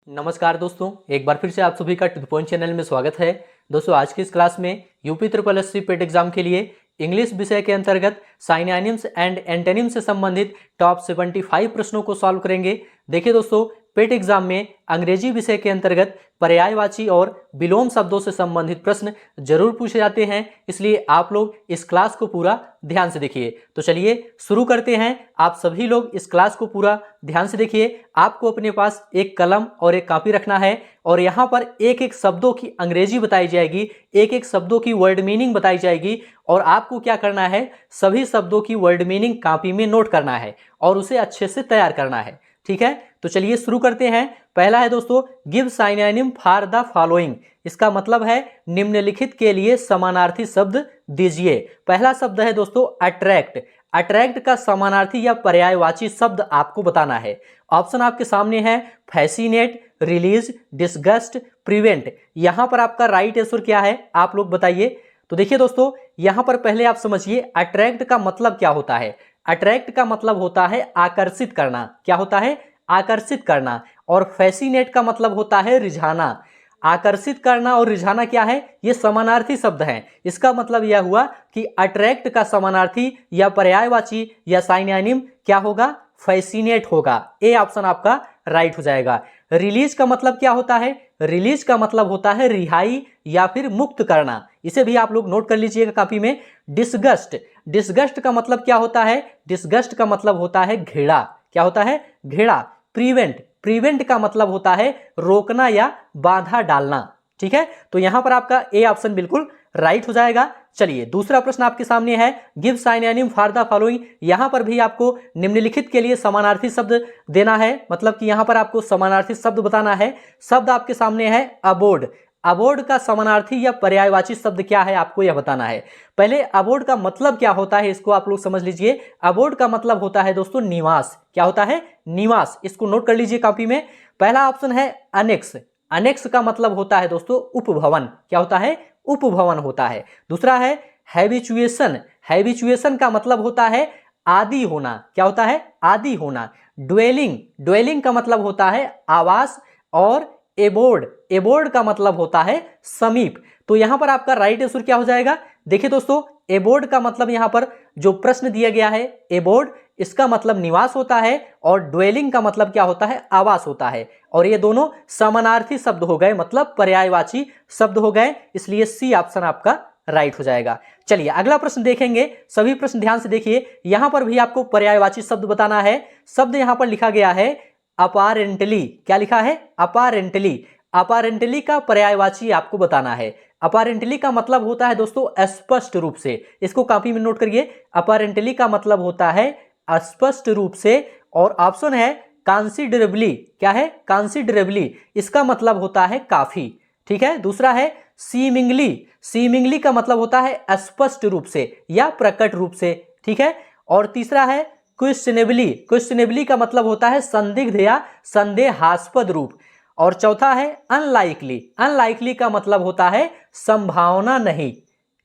नमस्कार दोस्तों, एक बार फिर से आप सभी का टू द पॉइंट चैनल में स्वागत है। दोस्तों आज की इस क्लास में यूपी ट्रिपल एससी पेट एग्जाम के लिए इंग्लिश विषय के अंतर्गत साइनोनिम्स एंड एंटोनिम्स से संबंधित टॉप 75 प्रश्नों को सॉल्व करेंगे। देखिए दोस्तों, पेट एग्जाम में अंग्रेजी विषय के अंतर्गत पर्यायवाची और विलोम शब्दों से संबंधित प्रश्न जरूर पूछे जाते हैं, इसलिए आप लोग इस क्लास को पूरा ध्यान से देखिए। तो चलिए शुरू करते हैं। आप सभी लोग इस क्लास को पूरा ध्यान से देखिए। आपको अपने पास एक कलम और एक कॉपी रखना है और यहाँ पर एक एक शब्दों की अंग्रेजी बताई जाएगी, एक एक शब्दों की वर्ड मीनिंग बताई जाएगी और आपको क्या करना है, सभी शब्दों की वर्ड मीनिंग कॉपी में नोट करना है और उसे अच्छे से तैयार करना है। ठीक है, तो चलिए शुरू करते हैं। पहला है दोस्तों, give synonym for the following. इसका मतलब है निम्नलिखित के लिए समानार्थी शब्द दीजिए। पहला शब्द है दोस्तों अट्रैक्ट। अट्रैक्ट का समानार्थी या पर्यायवाची शब्द आपको बताना है। ऑप्शन आपके सामने है फैसिनेट, रिलीज, डिसगस्ट, प्रिवेंट। यहां पर आपका राइट आंसर क्या है, आप लोग बताइए। तो देखिए दोस्तों, यहां पर पहले आप समझिए अट्रैक्ट का मतलब क्या होता है। अट्रैक्ट का मतलब होता है आकर्षित करना। क्या होता है? आकर्षित करना। और फैसिनेट का मतलब होता है रिझाना। आकर्षित करना और रिझाना क्या है? ये समानार्थी शब्द हैं। इसका मतलब यह हुआ कि अट्रैक्ट का समानार्थी या पर्यायवाची या साइनोनिम क्या होगा? फैसिनेट होगा। ए ऑप्शन आपका राइट हो जाएगा। रिलीज का मतलब क्या होता है? रिलीज का मतलब होता है रिहाई या फिर मुक्त करना। इसे भी आप लोग नोट कर लीजिएगा कॉपी में। डिसगस्ट। डिसगस्ट का मतलब क्या होता है? डिसगस्ट का मतलब होता है घृणा। क्या होता है? घृणा। प्रिवेंट। प्रिवेंट का मतलब होता है रोकना या बाधा डालना। ठीक है, तो यहां पर आपका ए ऑप्शन बिल्कुल राइट हो जाएगा। चलिए दूसरा प्रश्न आपके सामने है, give synonym for the following. यहां पर भी आपको निम्नलिखित के लिए समानार्थी शब्द देना है, मतलब कि यहां पर आपको समानार्थी शब्द बताना है। शब्द आपके सामने है अबोर्ड। अबोर्ड का समानार्थी या पर्यायवाची शब्द क्या है, आपको यह बताना है। पहले अबोर्ड का मतलब क्या होता है, इसको आप लोग समझ लीजिए। अबोर्ड का मतलब होता है दोस्तों निवास। क्या होता है? निवास। इसको नोट कर लीजिए कॉपी में। पहला ऑप्शन है अनेक्स। अनेक्स का मतलब होता है दोस्तों उपभवन। क्या होता है? उपभवन होता है। दूसरा है हैबिचुएशन। हैबिचुएशन का मतलब होता है आदि होना। क्या होता है? आदि होना। ड्वेलिंग। ड्वेलिंग का मतलब होता है आवास। और एबोर्ड। एबोर्ड का मतलब होता है समीप। तो यहां पर आपका राइट आंसर क्या हो जाएगा? देखिए दोस्तों, एबोर्ड का मतलब यहां पर जो प्रश्न दिया गया है एबोर्ड, इसका मतलब निवास होता है और ड्वेलिंग का मतलब क्या होता है? आवास होता है। और ये दोनों समानार्थी शब्द हो गए, मतलब पर्यायवाची शब्द हो गए, इसलिए सी ऑप्शन आपका राइट हो जाएगा। चलिए अगला प्रश्न देखेंगे। सभी प्रश्न ध्यान से देखिए। यहां पर भी आपको पर्यायवाची शब्द बताना है। शब्द यहां पर लिखा गया है अपारेंटली। क्या लिखा है? अपारेंटली। अपारेंटली का पर्यायवाची आपको बताना है। अपारेंटली का मतलब होता है दोस्तों स्पष्ट रूप से। इसको कॉपी में नोट करिए। अपारेंटली का मतलब होता है स्पष्ट रूप से। और ऑप्शन है कंसिडरेबली। क्या है? कंसिडरेबली। इसका मतलब होता है काफी। ठीक है। दूसरा है सीमिंगली। सीमिंगली का मतलब होता है स्पष्ट रूप से या प्रकट रूप से। ठीक है। और तीसरा है क्वेश्चनेबली। क्वेश्चनेबली का मतलब होता है संदिग्ध या संदेहास्पद रूप। और चौथा है अनलाइकली। अनलाइकली का मतलब होता है संभावना नहीं।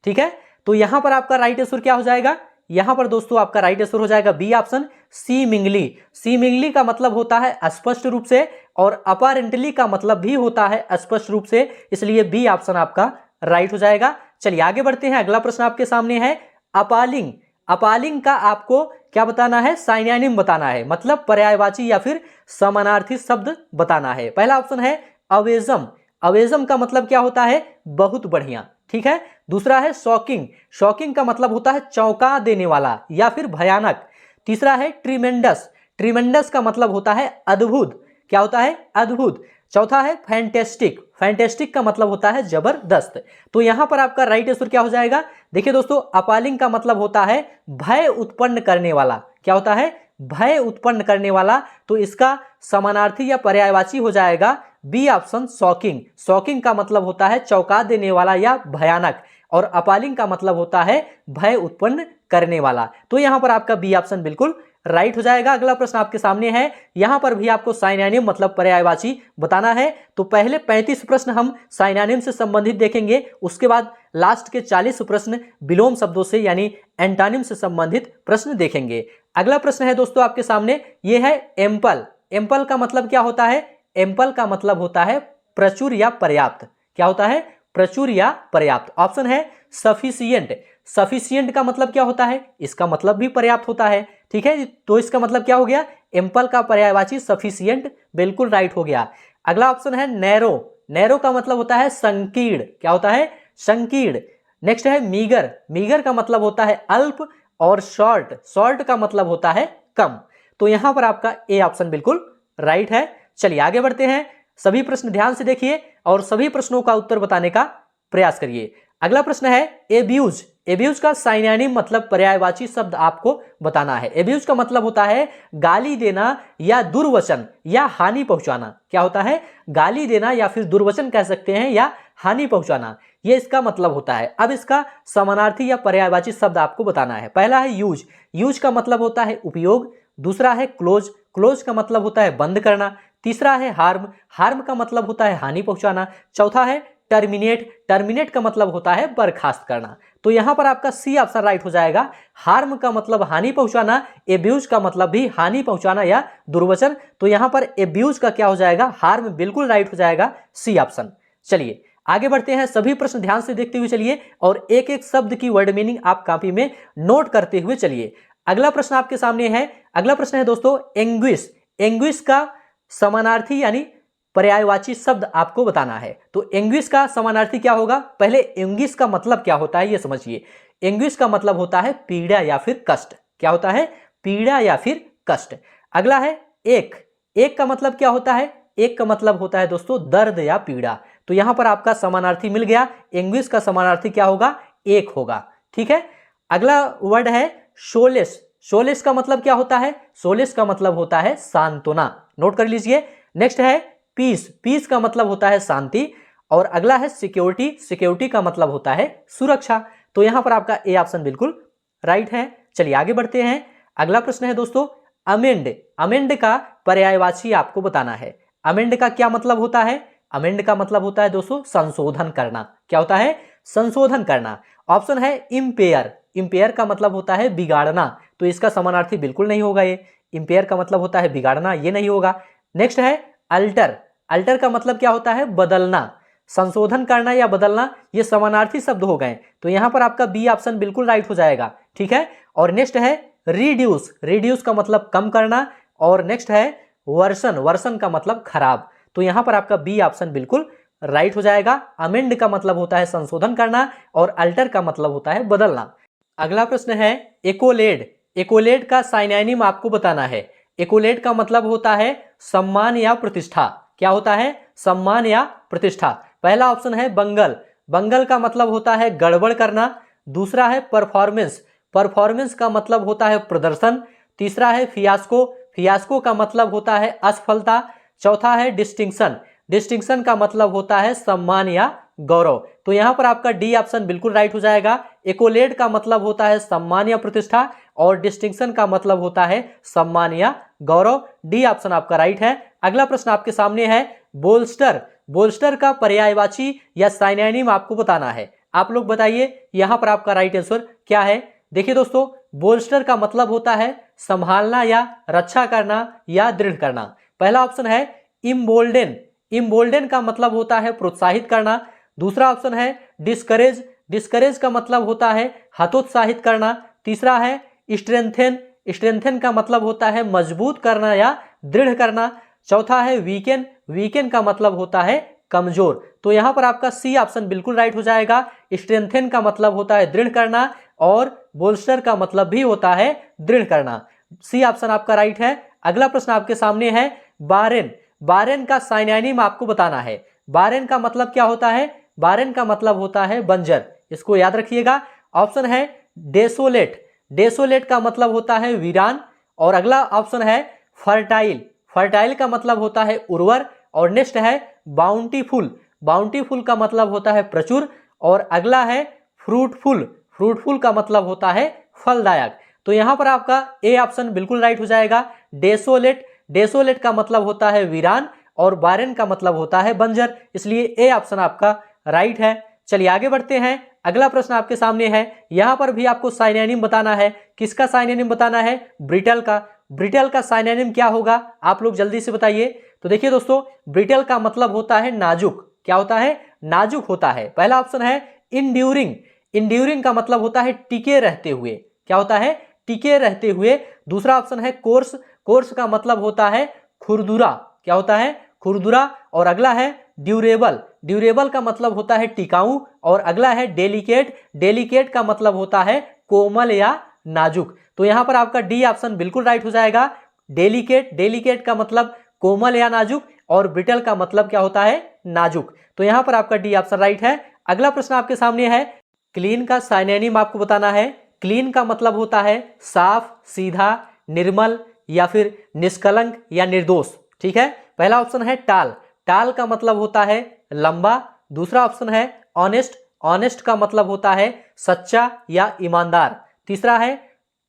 ठीक है, तो यहां पर आपका राइट आंसर क्या हो जाएगा? यहां पर दोस्तों आपका राइट आंसर हो जाएगा बी ऑप्शन सीमिंगली। सीमिंगली का मतलब होता है स्पष्ट रूप से और अपारेंटली का मतलब भी होता है स्पष्ट रूप से, इसलिए बी ऑप्शन आपका राइट हो जाएगा। चलिए आगे बढ़ते हैं। अगला प्रश्न आपके सामने है अपालिंग। अपालिंग का आपको क्या बताना है? साइनोनिम बताना है, मतलब पर्यायवाची या फिर समानार्थी शब्द बताना है। पहला ऑप्शन है अवेजम। अवेजम का मतलब क्या होता है? बहुत बढ़िया। ठीक है। दूसरा है शॉकिंग। शॉकिंग का मतलब होता है चौंका देने वाला या फिर भयानक। तीसरा है ट्रिमेंडस। ट्रिमेंडस का मतलब होता है अद्भुत। क्या होता है? अद्भुत। चौथा है फैंटेस्टिक। फैंटेस्टिक का मतलब होता है जबरदस्त। तो यहां पर आपका राइट आंसर क्या हो जाएगा? देखिए दोस्तों, अपालिंग का मतलब होता है भय उत्पन्न करने वाला। क्या होता है? भय उत्पन्न करने वाला। तो इसका समानार्थी या पर्यायवाची हो जाएगा बी ऑप्शन शॉकिंग। शॉकिंग का मतलब होता है चौंका देने वाला या भयानक और अपालिंग का मतलब होता है भय उत्पन्न करने वाला। तो यहां पर आपका बी ऑप्शन बिल्कुल राइट हो जाएगा। अगला प्रश्न आपके सामने है। यहां पर भी आपको साइनोनिम मतलब पर्यायवाची बताना है। तो पहले 35 प्रश्न हम साइनोनिम से संबंधित देखेंगे, उसके बाद लास्ट के 40 प्रश्न विलोम शब्दों से यानी एंटोनिम से संबंधित प्रश्न देखेंगे। अगला प्रश्न है दोस्तों आपके सामने, यह है एम्पल। एम्पल का मतलब क्या होता है? एम्पल का मतलब होता है प्रचुर या पर्याप्त। क्या होता है? प्रचुर या पर्याप्त। ऑप्शन है सफिशिएंट। सफिशिएंट का मतलब क्या होता है? इसका मतलब भी पर्याप्त होता है। ठीक है, तो इसका मतलब क्या हो गया? एम्पल का पर्यायवाची सफिशिएंट, बिल्कुल राइट हो गया। अगला ऑप्शन है नैरो। नैरो का मतलब होता है संकीर्ण। क्या होता है? संकीर्ण। नेक्स्ट है मीगर। मीगर का मतलब होता है अल्प। और शॉर्ट, शॉर्ट का मतलब होता है कम। तो यहां पर आपका ए ऑप्शन बिल्कुल राइट है। चलिए आगे बढ़ते हैं। सभी प्रश्न ध्यान से देखिए और सभी प्रश्नों का उत्तर बताने का प्रयास करिए। अगला प्रश्न है एब्यूज। एब्यूज का साइनोनिम मतलब पर्यायवाची शब्द आपको बताना है। एब्यूज का मतलब होता है गाली देना या दुर्वचन या हानि पहुंचाना। क्या होता है? गाली देना या फिर दुर्वचन कह सकते हैं या हानि पहुंचाना, ये इसका मतलब होता है। अब इसका समानार्थी या पर्यायवाची शब्द आपको बताना है। पहला है यूज। यूज का मतलब होता है उपयोग। दूसरा है क्लोज। क्लोज का मतलब होता है बंद करना। तीसरा है हार्म। हार्म का मतलब होता है हानि पहुंचाना। चौथा है टर्मिनेट। टर्मिनेट का मतलब होता है बर्खास्त करना। तो यहां पर आपका सी ऑप्शन राइट हो जाएगा। हार्म का मतलब हानि पहुंचाना, एब्यूज का मतलब भी हानि पहुंचाना या दुर्वचन। तो यहां पर एब्यूज का क्या हो जाएगा? हार्म, बिल्कुल राइट हो जाएगा सी ऑप्शन। चलिए आगे बढ़ते हैं। सभी प्रश्न ध्यान से देखते हुए चलिए और एक एक शब्द की वर्ड मीनिंग आप कॉपी में नोट करते हुए चलिए। अगला प्रश्न आपके सामने है। अगला प्रश्न है दोस्तों एंग्विश। एंग्विश का समानार्थी यानी पर्यायवाची शब्द आपको बताना है। तो एंग्विश का समानार्थी क्या होगा? पहले एंग्विश का मतलब क्या होता है ये समझिए। एंग्विश का मतलब होता है पीड़ा या फिर कष्ट। क्या होता है? पीड़ा या फिर कष्ट। अगला है एक। एक का मतलब क्या होता है? एक का मतलब होता है दोस्तों दर्द या पीड़ा। तो यहां पर आपका समानार्थी मिल गया। एंग्विश का समानार्थी क्या होगा? एक होगा। ठीक है। अगला वर्ड है शोलेस। शोलेस का मतलब क्या होता है? शोलेस का मतलब होता है सांत्वना। नोट कर लीजिए। नेक्स्ट है पीस। पीस का मतलब होता है शांति। और अगला है सिक्योरिटी। सिक्योरिटी का मतलब होता है सुरक्षा। तो यहां पर आपका ए ऑप्शन बिल्कुल राइट है। चलिए आगे बढ़ते हैं। अगला प्रश्न है दोस्तों अमेंड। अमेंड का पर्यायवाची आपको बताना है। अमेंड का क्या मतलब होता है? अमेंड का मतलब होता है दोस्तों संशोधन करना। क्या होता है? संशोधन करना। ऑप्शन है इंपेयर। इंपेयर का मतलब होता है बिगाड़ना। तो इसका समानार्थी बिल्कुल नहीं होगा ये। इंपेयर का मतलब होता है बिगाड़ना, ये नहीं होगा। नेक्स्ट है अल्टर। अल्टर का मतलब क्या होता है? बदलना। संशोधन करना या बदलना, ये समानार्थी शब्द हो गए। तो यहां पर आपका बी ऑप्शन बिल्कुल राइट हो जाएगा। ठीक है। और नेक्स्ट है रिड्यूस। रिड्यूस का मतलब कम करना। और नेक्स्ट है वर्सन। वर्सन का मतलब खराब। तो यहां पर आपका बी ऑप्शन बिल्कुल राइट हो जाएगा। अमेंड का मतलब होता है संशोधन करना और अल्टर का मतलब होता है बदलना। अगला प्रश्न है एकोलेड। एकोलेड का साइनोनिम आपको बताना है। एकोलेड का मतलब होता है सम्मान या प्रतिष्ठा। क्या होता है? सम्मान या प्रतिष्ठा। पहला ऑप्शन है बंगल। बंगल का मतलब होता है गड़बड़ करना। दूसरा है परफॉर्मेंस। परफॉर्मेंस का मतलब होता है प्रदर्शन। तीसरा है फियास्को। फियास्को का मतलब होता है असफलता। चौथा है डिस्टिंक्शन। डिस्टिंक्शन का मतलब होता है सम्मान या गौरव। तो यहां पर आपका डी ऑप्शन बिल्कुल राइट हो जाएगा। एकोलेड का मतलब होता है सम्मान या प्रतिष्ठा और डिस्टिंक्शन का मतलब होता है सम्मान या गौरव। डी ऑप्शन आपका राइट है। अगला प्रश्न आपके सामने है बोल्स्टर। बोल्स्टर का पर्यायवाची या साइनोनिम आपको बताना है। आप लोग बताइए यहां पर आपका राइट आंसर क्या है। देखिए दोस्तों बोल्स्टर का मतलब होता है संभालना या रक्षा करना या दृढ़ करना। पहला ऑप्शन है इम्बोल्डेन। इम्बोल्डेन का मतलब होता है प्रोत्साहित करना। दूसरा ऑप्शन है डिस्करेज। डिस्करेज का मतलब होता है हतोत्साहित करना। तीसरा है स्ट्रेंथेन। स्ट्रेंथेन का मतलब होता है मजबूत करना या दृढ़ करना। चौथा है वीकेन। वीकेन का मतलब होता है कमजोर। तो यहां पर आपका सी ऑप्शन बिल्कुल राइट हो जाएगा। स्ट्रेंथेन का मतलब होता है दृढ़ करना और बोल्स्टर का मतलब भी होता है दृढ़ करना। सी ऑप्शन आपका राइट है। अगला प्रश्न आपके सामने है बारेन। बारेन का साइनोनिम आपको बताना है। बारेन का मतलब क्या होता है? बारेन का मतलब होता है बंजर। इसको याद रखिएगा। ऑप्शन है डेसोलेट। डेसोलेट का मतलब होता है वीरान। और अगला ऑप्शन है फर्टाइल। फर्टाइल का मतलब होता है उर्वर। और नेक्स्ट है बाउंटीफुल। बाउंटीफुल का मतलब होता है प्रचुर। और अगला है फ्रूटफुल। फ्रूटफुल का मतलब होता है फलदायक। तो यहां पर आपका ए ऑप्शन बिल्कुल राइट हो जाएगा। डेसोलेट। डेसोलेट का मतलब होता है वीरान और बारेन का मतलब होता है बंजर, इसलिए ए ऑप्शन आपका राइट है। चलिए आगे बढ़ते हैं। अगला प्रश्न आपके सामने है। यहां पर भी आपको साइनोनिम बताना है। किसका साइनोनिम बताना है? ब्रिटल का। ब्रिटल का साइनोनिम क्या होगा? आप लोग जल्दी से बताइए। तो देखिए दोस्तों, ब्रिटल का मतलब होता है नाजुक। क्या होता है? नाजुक होता है। पहला ऑप्शन है इंड्यूरिंग। इंड्यूरिंग का मतलब होता है टिके रहते हुए। क्या होता है? टिके रहते हुए। दूसरा ऑप्शन है कोर्स। कोर्स का मतलब होता है खुरदुरा। क्या होता है? खुरदुरा। और अगला है ड्यूरेबल। ड्यूरेबल का मतलब होता है टिकाऊ। और अगला है डेलिकेट। डेलिकेट का मतलब होता है कोमल या नाजुक। तो यहां पर आपका डी ऑप्शन बिल्कुल राइट हो जाएगा। डेलिकेट, डेलिकेट का मतलब कोमल या नाजुक, और ब्रिटल का मतलब क्या होता है? नाजुक। तो यहां पर आपका डी ऑप्शन राइट है। अगला प्रश्न आपके सामने है, क्लीन का साइनोनिम आपको बताना है। क्लीन का मतलब होता है साफ, सीधा, निर्मल या फिर निष्कलंक या निर्दोष। ठीक है। पहला ऑप्शन है टाल। टाल का मतलब होता है लंबा। दूसरा ऑप्शन है ऑनेस्ट। ऑनेस्ट का मतलब होता है सच्चा या ईमानदार। तीसरा है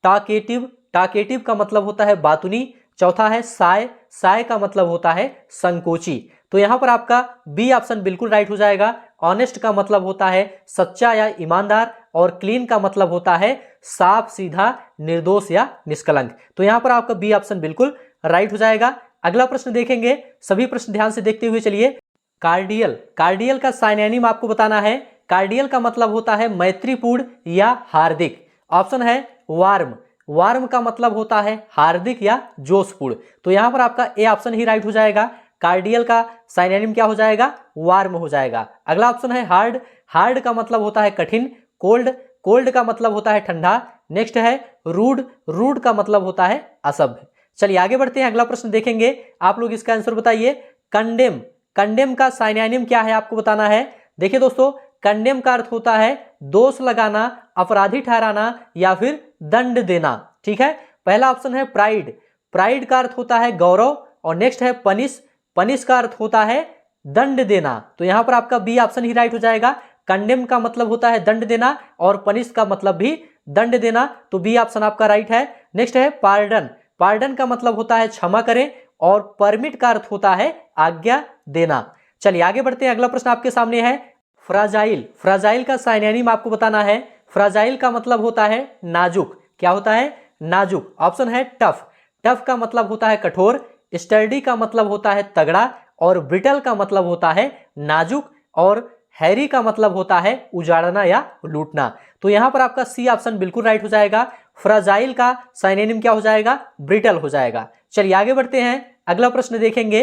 टाकेटिव। टाकेटिव का मतलब होता है बातुनी। चौथा है साय। साय का मतलब होता है संकोची। तो यहां पर आपका बी ऑप्शन बिल्कुल राइट हो जाएगा। ऑनेस्ट का मतलब होता है सच्चा या ईमानदार, और क्लीन का मतलब होता है साफ, सीधा, निर्दोष या निष्कलंक। तो यहां पर आपका बी ऑप्शन बिल्कुल राइट हो जाएगा। अगला प्रश्न देखेंगे, सभी प्रश्न ध्यान से देखते हुए चलिए। कार्डियल। कार्डियल का साइनोनिम आपको बताना है। कार्डियल का मतलब होता है मैत्रीपूर्ण या हार्दिक। ऑप्शन है वार्म। वार्म का मतलब होता है हार्दिक या जोशपूर्ण। तो यहां पर आपका ए ऑप्शन ही राइट हो जाएगा। कार्डियल का साइनोनिम क्या हो जाएगा? वार्म हो जाएगा। अगला ऑप्शन है हार्ड। हार्ड का मतलब होता है कठिन। कोल्ड। कोल्ड का मतलब होता है ठंडा। नेक्स्ट है रूड। रूड का मतलब होता है असभ्य। चलिए आगे बढ़ते हैं, अगला प्रश्न देखेंगे। आप लोग इसका आंसर बताइए। कंडेम। कंडेम का साइनोनिम क्या है आपको बताना है। देखिए दोस्तों, कंडेम का अर्थ होता है दोष लगाना, अपराधी ठहराना या फिर दंड देना। ठीक है। पहला ऑप्शन है प्राइड। प्राइड का अर्थ होता है गौरव। और नेक्स्ट है पनिश। पनिश का अर्थ होता है दंड देना। तो यहां पर आपका बी ऑप्शन ही राइट हो जाएगा। कंडेम का मतलब होता है दंड देना, और पनिश का मतलब भी दंड देना। तो बी ऑप्शन आपका राइट है। नेक्स्ट है पार्डन। पार्डन का मतलब होता है क्षमा करें, और परमिट का अर्थ होता है आज्ञा देना। चलिए आगे बढ़ते हैं, अगला प्रश्न आपके सामने है फ्राजाइल। फ्राजाइल का साइनोनिम आपको बताना है। फ्राजाइल का मतलब होता है नाजुक। क्या होता है? नाजुक। ऑप्शन है टफ। टफ का मतलब होता है कठोर। स्टर्डी का मतलब होता है तगड़ा। और ब्रिटल का मतलब होता है नाजुक। और हैरी का मतलब होता है उजाड़ना या लूटना। तो यहां पर आपका सी ऑप्शन बिल्कुल राइट हो जाएगा। फ्राजाइल का साइनोनिम क्या हो जाएगा? ब्रिटल हो जाएगा। चलिए आगे बढ़ते हैं, अगला प्रश्न देखेंगे।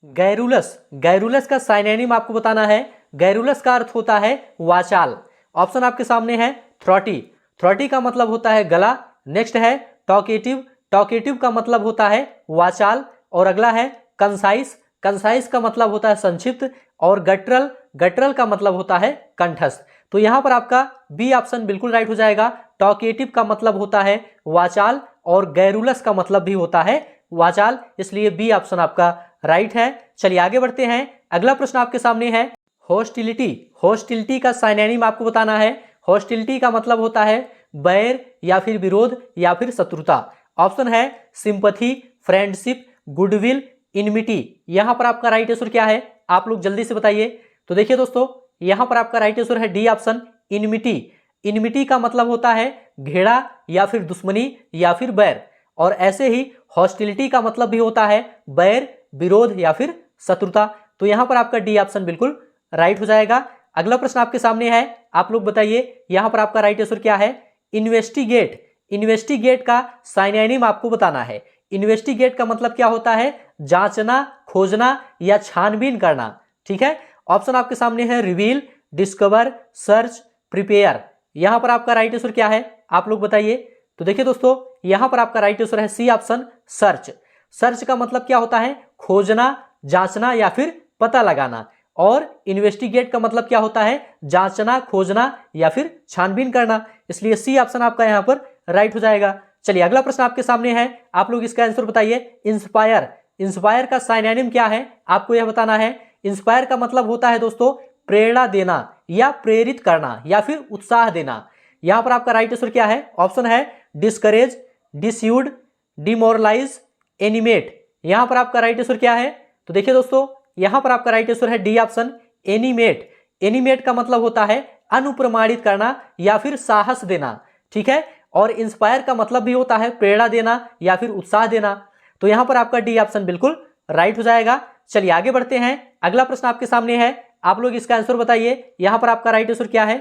गैरुलस। गैरुलस का साइनोनिम आपको बताना है। गैरुलस का अर्थ होता है वाचाल। ऑप्शन आपके सामने है थ्रॉटी। थ्रॉटी का मतलब होता है गला। नेक्स्ट है टॉकेटिव। टॉकेटिव का मतलब होता है वाचाल। और अगला है कंसाइस। कंसाइस का मतलब होता है संक्षिप्त। और गटरल। गटरल का मतलब होता है कंठस्थ। तो यहां पर आपका बी ऑप्शन बिल्कुल राइट हो जाएगा। टॉकेटिव का मतलब होता है वाचाल, और गैरुलस का मतलब भी होता है वाचाल, इसलिए बी ऑप्शन आपका राइट है। चलिए आगे बढ़ते हैं, अगला प्रश्न आपके सामने है हॉस्टिलिटी। हॉस्टिलिटी का साइनोनिम आपको बताना है। हॉस्टिलिटी का मतलब होता है बैर या फिर विरोध या फिर शत्रुता। ऑप्शन है सिंपथी, फ्रेंडशिप, गुडविल, इनमिटी। यहां पर आपका राइट आंसर क्या है? आप लोग जल्दी से बताइए। तो देखिए दोस्तों, यहां पर आपका राइट आंसर है डी ऑप्शन, इनमिटी। इनमिटी का मतलब होता है घेरा या फिर दुश्मनी या फिर बैर। और ऐसे ही हॉस्टिलिटी का मतलब भी होता है बैर, विरोध या फिर शत्रुता। तो यहां पर आपका डी ऑप्शन बिल्कुल राइट हो जाएगा। अगला प्रश्न आपके सामने है, आप लोग बताइए यहां पर आपका राइट आंसर क्या है? इन्वेस्टिगेट। इन्वेस्टिगेट का साइनोनिम आपको बताना है। इन्वेस्टिगेट का मतलब क्या होता है? जांचना, खोजना या छानबीन करना। ठीक है। ऑप्शन आपके सामने है रिवील, डिस्कवर, सर्च, प्रिपेयर। यहां पर आपका राइट आंसर क्या है? आप लोग बताइए। तो देखिए दोस्तों, यहां पर आपका राइट आंसर है सी ऑप्शन, सर्च। सर्च का मतलब क्या होता है? खोजना, जांचना या फिर पता लगाना। और इन्वेस्टिगेट का मतलब क्या होता है? जांचना, खोजना या फिर छानबीन करना। इसलिए सी ऑप्शन आपका यहां पर राइट हो जाएगा। चलिए अगला प्रश्न आपके सामने है, आप लोग इसका आंसर बताइए। इंस्पायर। इंस्पायर का साइनोनिम क्या है? आपको यह बताना है। इंस्पायर का मतलब होता है दोस्तों प्रेरणा देना या प्रेरित करना या फिर उत्साह देना। यहां पर आपका राइट आंसर क्या है? ऑप्शन है डिस्करेज, डिस्यूड, डिमोरलाइज, एनिमेट। यहां पर आपका राइट आंसर क्या है? तो देखिए दोस्तों, यहां पर आपका राइट आंसर है डी ऑप्शन, एनिमेट। एनिमेट का मतलब होता है अनुप्रमाणित करना या फिर साहस देना। ठीक है। और इंस्पायर का मतलब भी होता है प्रेरणा देना या फिर उत्साह देना। तो यहां पर आपका डी ऑप्शन बिल्कुल राइट हो जाएगा। चलिए आगे बढ़ते हैं, अगला प्रश्न आपके सामने है, आप लोग इसका आंसर बताइए। यहां पर आपका राइट आंसर क्या है?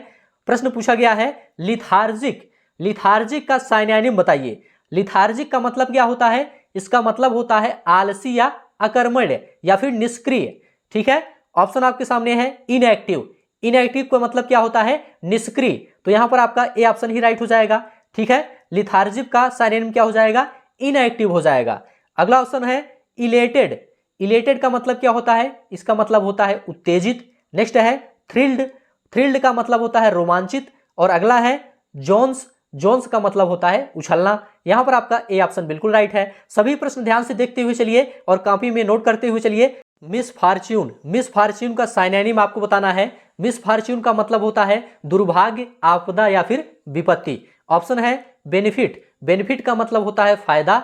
प्रश्न पूछा गया है लिथार्जिक, लिथार्जिक का साइनोनिम बताइए। लिथार्जिक का मतलब क्या होता है? इसका मतलब होता है आलसी या अकर्मण्य या फिर निष्क्रिय। ठीक है, ऑप्शन आपके सामने है इनएक्टिव, इनएक्टिव का मतलब क्या होता है? निष्क्रिय। तो यहां पर आपका ए ऑप्शन ही राइट हो जाएगा। ठीक है, लिथार्जिक का साइनोनिम क्या हो जाएगा? इनएक्टिव हो जाएगा। अगला ऑप्शन है इलेटेड, इलेटेड का मतलब क्या होता है? इसका मतलब होता है उत्तेजित। नेक्स्ट है थ्रिल्ड, थ्रिल्ड का मतलब होता है रोमांचित। और अगला है जोन्स, जोन्स का मतलब होता है उछलना। यहां पर आपका ए ऑप्शन बिल्कुल राइट है। सभी प्रश्न ध्यान से देखते हुए चलिए और कॉपी में नोट करते हुए चलिए। मिस फॉर्च्यून, मिस फॉर्च्यून का साइनोनिम आपको बताना है। मिस फॉर्च्यून का मतलब होता है दुर्भाग्य, आपदा या फिर विपत्ति। ऑप्शन है बेनिफिट, बेनिफिट का मतलब होता है फायदा।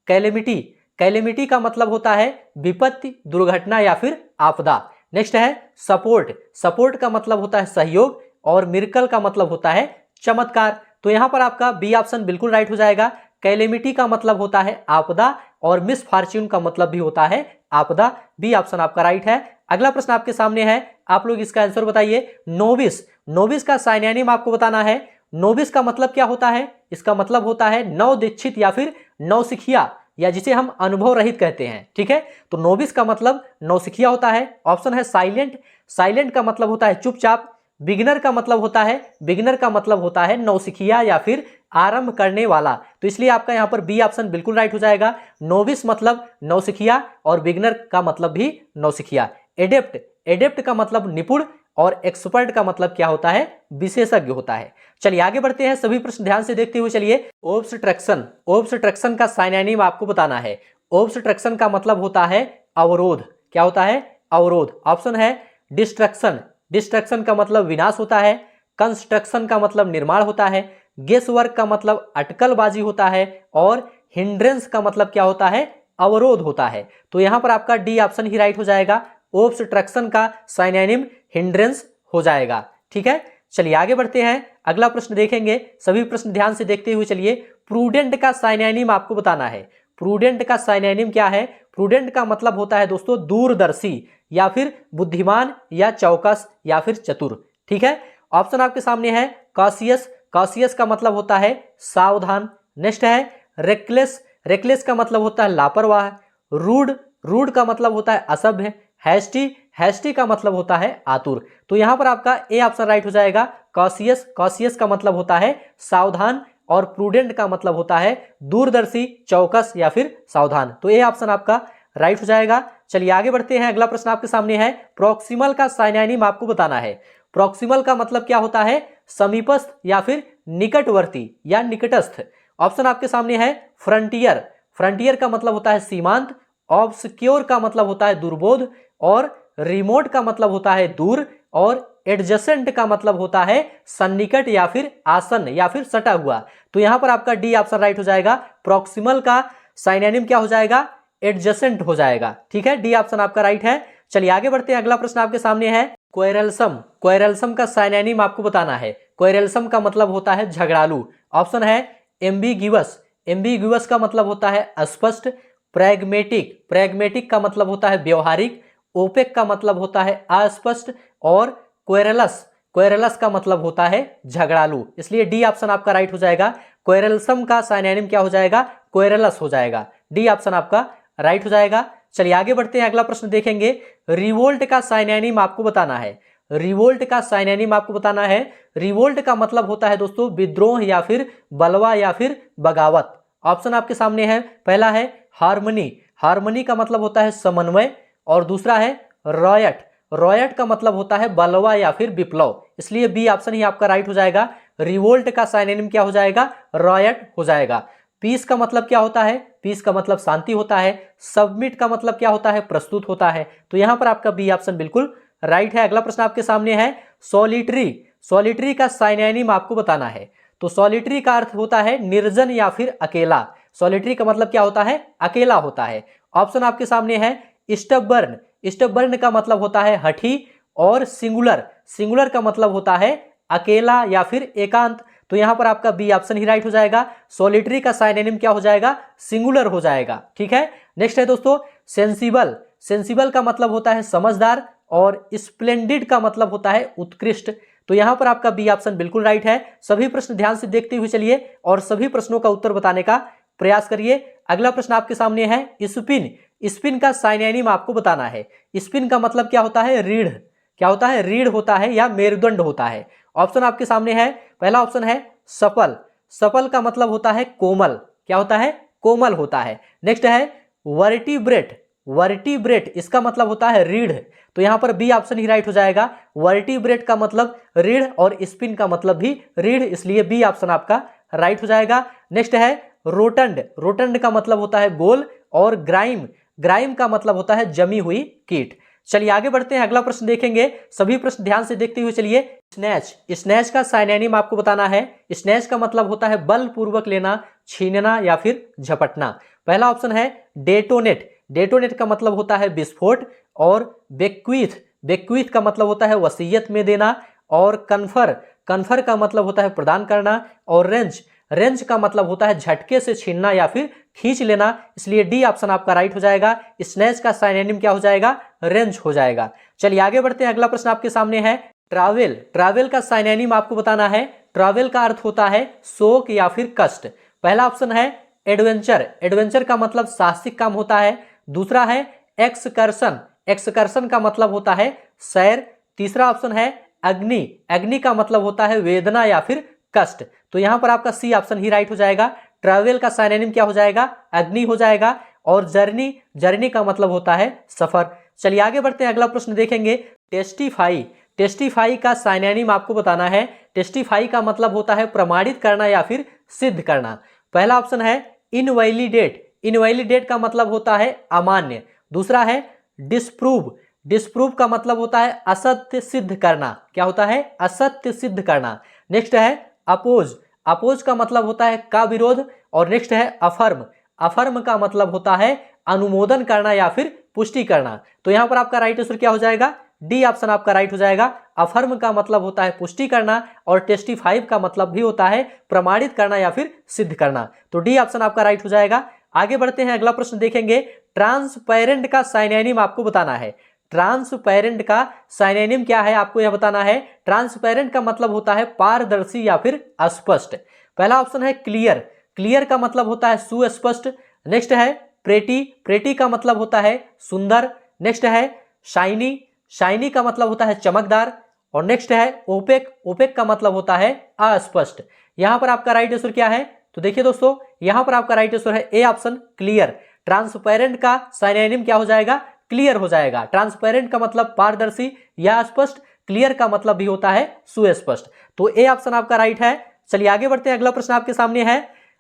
कैलेमिटी, कैलेमिटी का मतलब होता है विपत्ति, दुर्घटना या फिर आपदा। नेक्स्ट है सपोर्ट, सपोर्ट का मतलब होता है सहयोग। और मिरेकल का मतलब होता है चमत्कार। तो यहां पर आपका बी ऑप्शन बिल्कुल राइट हो जाएगा। कैलेमिटी का मतलब होता है आपदा और मिस फॉर्च्यून का मतलब भी होता है आपदा। बी ऑप्शन आपका राइट है। अगला प्रश्न आपके सामने है, आप लोग इसका आंसर बताइए। नोविस, नोविस का साइनोनिम आपको बताना है। नोविस का मतलब क्या होता है? इसका मतलब होता है नवदीक्षित या फिर नौसिखिया, या जिसे हम अनुभव रहित कहते हैं। ठीक है, तो नोविस का मतलब नौसिखिया होता है। ऑप्शन है साइलेंट, साइलेंट का मतलब होता है चुपचाप। बिगिनर का मतलब होता है, बिगिनर का मतलब होता है नौसिखिया या फिर आरंभ करने वाला। तो इसलिए आपका यहां पर बी ऑप्शन बिल्कुल राइट हो जाएगा। नोविस मतलब नौसिखिया और बिगिनर का मतलब भी नौसिखिया। एडेप्ट, एडेप्ट का मतलब निपुण और एक्सपर्ट का मतलब क्या होता है? विशेषज्ञ होता है। चलिए आगे बढ़ते हैं, सभी प्रश्न ध्यान से देखते हुए चलिए। ऑब्स्ट्रक्शन, ऑब्स्ट्रक्शन का साइनोनिम आपको बताना है। ऑब्स्ट्रक्शन का मतलब होता है अवरोध। क्या होता है? अवरोध। ऑप्शन है डिस्ट्रक्शन, डिस्ट्रक्शन का मतलब विनाश होता है। कंस्ट्रक्शन का मतलब निर्माण होता है। गेस वर्क का मतलब अटकलबाजी होता है। और हिंड्रेंस का मतलब क्या होता है? अवरोध होता है। तो यहां पर आपका डी ऑप्शन ही राइट हो जाएगा। ऑब्स्ट्रक्शन का साइनोनिम हिंड्रेंस हो जाएगा। ठीक है, चलिए आगे बढ़ते हैं, अगला प्रश्न देखेंगे। सभी प्रश्न ध्यान से देखते हुए चलिए। प्रूडेंट का साइनोनिम आपको बताना है। प्रूडेंट का साइनोनिम क्या है? प्रूडेंट का मतलब होता है दोस्तों दूरदर्शी या फिर बुद्धिमान या चौकस या फिर चतुर। ठीक है, ऑप्शन आपके सामने है कॉशियस, कॉशियस का मतलब होता है सावधान। नेक्स्ट है रेकलेस, रेकलेस का मतलब होता है लापरवाह। रूड, रूड का मतलब होता है असभ्य। हैस्टी, हैस्टी का मतलब होता है आतुर। तो यहां पर आपका ए ऑप्शन राइट हो जाएगा। कॉशियस, कॉशियस का मतलब होता है सावधान और प्रूडेंट का मतलब होता है दूरदर्शी, चौकस या फिर सावधान। तो ए ऑप्शन आपका राइट हो जाएगा। चलिए आगे बढ़ते हैं, अगला प्रश्न आपके सामने है। प्रोक्सिमल का साइनोनिम आपको बताना है। प्रोक्सिमल का मतलब क्या होता है? समीपस्थ या फिर निकटवर्ती या निकटस्थ। ऑप्शन आपके सामने है फ्रंटियर, फ्रंटियर का मतलब होता है सीमांत। ऑब्सक्योर का मतलब होता है दुर्बोध। और रिमोट का मतलब होता है दूर। और एडजेसेंट का मतलब होता है सन्निकट या फिर आसन या फिर सटा हुआ। तो यहां पर आपका डी ऑप्शन राइट हो जाएगा। प्रोक्सिमल का साइनोनिम क्या हो जाएगा? एडजेसेंट हो जाएगा। ठीक है, डी ऑप्शन आपका राइट है। चलिए आगे बढ़ते हैं, अगला प्रश्न आपके सामने है। क्वेरलसम, क्वेरलसम का साइनोनिम आपको बताना है। क्वेरलसम का मतलब होता है झगड़ालू। ऑप्शन है एम्बिग्यूअस, एम्बिग्यूअस का मतलब होता है अस्पष्ट। प्रैग्मेटिक, प्रैग्मेटिक का मतलब होता है व्यवहारिक। ओपेक का मतलब होता है अस्पष्ट। और क्वेरलस, क्वेरलस का मतलब होता है झगड़ालू। इसलिए डी ऑप्शन आपका राइट हो जाएगा। क्वेरलसम का साइनोनिम क्या हो जाएगा? क्वेरलस हो जाएगा। डी ऑप्शन आपका राइट हो जाएगा। चलिए आगे बढ़ते हैं, अगला प्रश्न देखेंगे। रिवोल्ट का साइनोनिम आपको बताना है। रिवोल्ट का साइनोनिम आपको बताना है। रिवोल्ट का मतलब होता है दोस्तों विद्रोह या फिर बलवा या फिर बगावत। ऑप्शन आपके सामने है, पहला है हार्मनी, हार्मनी का मतलब होता है समन्वय। और दूसरा है रॉयट, रॉयट का मतलब होता है बलवा या फिर विप्लव। इसलिए बी ऑप्शन ही आपका राइट हो जाएगा। रिवोल्ट का साइनोनिम क्या हो जाएगा? रॉयट हो जाएगा। पीस का मतलब क्या होता है? पीस का मतलब शांति होता है। सबमिट का मतलब क्या होता है? प्रस्तुत होता है। तो यहां पर आपका बी ऑप्शन बिल्कुल राइट है। अगला प्रश्न आपके सामने है सॉलिटरी, सॉलिटरी का साइनोनिम आपको बताना है। तो सॉलिटरी का अर्थ होता है निर्जन या फिर अकेला। सॉलिटरी का मतलब क्या होता है? अकेला होता है। ऑप्शन आपके सामने है स्टबर्न, स्टबर्न का मतलब होता है हठी। और सिंगुलर, सिंगुलर का मतलब होता है अकेला या फिर एकांत। तो यहां पर आपका बी ऑप्शन ही राइट हो जाएगा। सॉलिटरी का साइनोनिम क्या हो जाएगा? सिंगुलर हो जाएगा। ठीक है, नेक्स्ट है दोस्तों सेंसिबल, सेंसिबल का मतलब होता है समझदार, और स्प्लेंडिड का मतलब होता है उत्कृष्ट। तो यहां पर आपका बी ऑप्शन बिल्कुल राइट है। सभी प्रश्न ध्यान से देखते हुए चलिए और सभी प्रश्नों का उत्तर बताने का प्रयास करिए। अगला प्रश्न आपके सामने है स्पिन। स्पिन का साइनोनिम आपको बताना है। स्पिन का मतलब क्या होता है? रीढ़। क्या होता है? रीढ़ होता है या मेरुदंड होता है। ऑप्शन आपके सामने है। पहला ऑप्शन है सफल। सफल का मतलब होता है कोमल। क्या होता है? कोमल होता है। नेक्स्ट है वर्टिब्रेट। वर्टिब्रेट इसका मतलब होता है रीढ़। तो यहां पर बी ऑप्शन ही राइट हो जाएगा। वर्टिब्रेट का मतलब रीढ़ और स्पिन का मतलब भी रीढ़, इसलिए बी ऑप्शन आपका राइट हो जाएगा। नेक्स्ट है रोटंड। रोटंड का मतलब होता है गोल, और ग्राइम, ग्राइम का मतलब होता है जमी हुई कीट। चलिए आगे बढ़ते हैं, अगला प्रश्न देखेंगे। सभी प्रश्न ध्यान से देखते हुए चलिए। स्नैच। स्नैच का साइनोनिम आपको बताना है। स्नैच का मतलब होता है बलपूर्वक लेना, छीनना या फिर झपटना। पहला ऑप्शन है डेटोनेट। डेटोनेट का मतलब होता है विस्फोट, और बेक्विथ, बेक्विथ का मतलब होता है वसीयत में देना, और कन्फर, कन्फर का मतलब होता है प्रदान करना, और रेंज, रेंज का मतलब होता है झटके से छीनना या फिर खींच लेना, इसलिए डी ऑप्शन आपका राइट हो जाएगा। स्नैच का साइनोनिम क्या हो जाएगा? रेंज हो जाएगा। चलिए आगे बढ़ते हैं, अगला प्रश्न आपके सामने है ट्रैवल। ट्रैवल का साइनोनिम आपको बताना है। ट्रैवल का अर्थ होता है शोक या फिर कष्ट। पहला ऑप्शन है एडवेंचर। एडवेंचर का मतलब साहसिक काम होता है। दूसरा है एक्सकर्शन। एक्सकर्शन का मतलब होता है सैर। तीसरा ऑप्शन है अग्नि। अग्नि का मतलब होता है वेदना या फिर कष्ट। तो यहां पर आपका सी ऑप्शन ही राइट हो जाएगा। ट्रैवल का साइनोनिम क्या हो जाएगा? अग्नि हो जाएगा। और जर्नी, जर्नी का मतलब होता है सफर। चलिए आगे बढ़ते हैं, अगला प्रश्न देखेंगे। टेस्टिफाई। टेस्टिफाई का साइनोनिम आपको बताना है। टेस्टिफाई का मतलब होता है प्रमाणित करना या फिर सिद्ध करना। पहला ऑप्शन है इनवैलिडेट। इनवैलिडेट का मतलब होता है अमान्य। दूसरा है डिस्प्रूव। डिस्प्रूव का मतलब होता है असत्य सिद्ध करना। क्या होता है? असत्य सिद्ध करना। नेक्स्ट है अपोज। अपोज का मतलब होता है का विरोध। और नेक्स्ट है अफर्म। अफर्म का मतलब होता है अनुमोदन करना या फिर पुष्टि करना। तो यहां पर आपका राइट आंसर क्या हो जाएगा? डी ऑप्शन आपका राइट हो जाएगा। अफर्म का मतलब होता है पुष्टि करना, और टेस्टिफाई का मतलब भी होता है प्रमाणित करना या फिर सिद्ध करना। तो डी ऑप्शन आपका राइट हो जाएगा। आगे बढ़ते हैं, अगला प्रश्न देखेंगे। ट्रांसपेरेंट का साइनोनिम आपको बताना है। ट्रांसपेरेंट का साइनोनिम क्या है आपको यह बताना है। ट्रांसपेरेंट का मतलब होता है पारदर्शी या फिर अस्पष्ट। पहला ऑप्शन है क्लियर। क्लियर का मतलब होता है सुस्पष्ट। नेक्स्ट है प्रेटी। प्रेटी का मतलब होता है सुंदर। नेक्स्ट है शाइनी। शाइनी का मतलब होता है चमकदार। और नेक्स्ट है ओपेक। ओपेक का मतलब होता है अस्पष्ट। यहां पर आपका राइट आंसर क्या है? तो देखिए दोस्तों, यहां पर आपका राइट आंसर है ए ऑप्शन क्लियर। ट्रांसपेरेंट का साइनोनिम क्या हो जाएगा? क्लियर हो जाएगा। ट्रांसपेरेंट का मतलब पारदर्शी या स्पष्ट, क्लियर का मतलब भी होता है सुस्पष्ट। तो ए ऑप्शन आपका राइट है। चलिए आगे बढ़ते हैं, अगला प्रश्न आपके सामने है।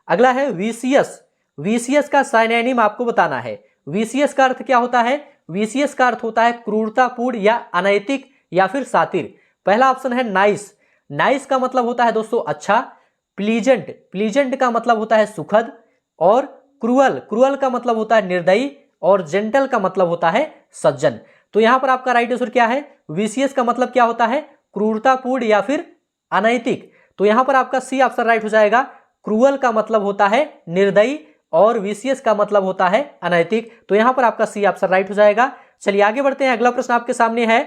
अगला है विशियस। विशियस का साइनोनिम आपको बताना है। विशियस का अर्थ क्या होता है? विशियस का अर्थ होता है क्रूरतापूर्ण या अनैतिक या फिर सातिर। पहला ऑप्शन है नाइस। नाइस का मतलब होता है दोस्तों अच्छा। प्लीजेंट। प्लीजेंट का मतलब होता है सुखद। और क्रूअल। क्रूअल का मतलब होता है निर्दयी। और जेंटल का मतलब होता है सज्जन। तो यहां पर आपका राइट आंसर क्या है? विशियस का मतलब क्या होता है? क्रूरतापूर्ण या फिर अनैतिक। तो यहां पर आपका सी ऑप्शन राइट हो जाएगा। क्रूअल का मतलब होता है निर्दयी, और विशियस का मतलब होता है अनैतिक। तो यहां पर आपका सी ऑप्शन राइट हो जाएगा। चलिए आगे बढ़ते हैं, अगला प्रश्न आपके सामने है।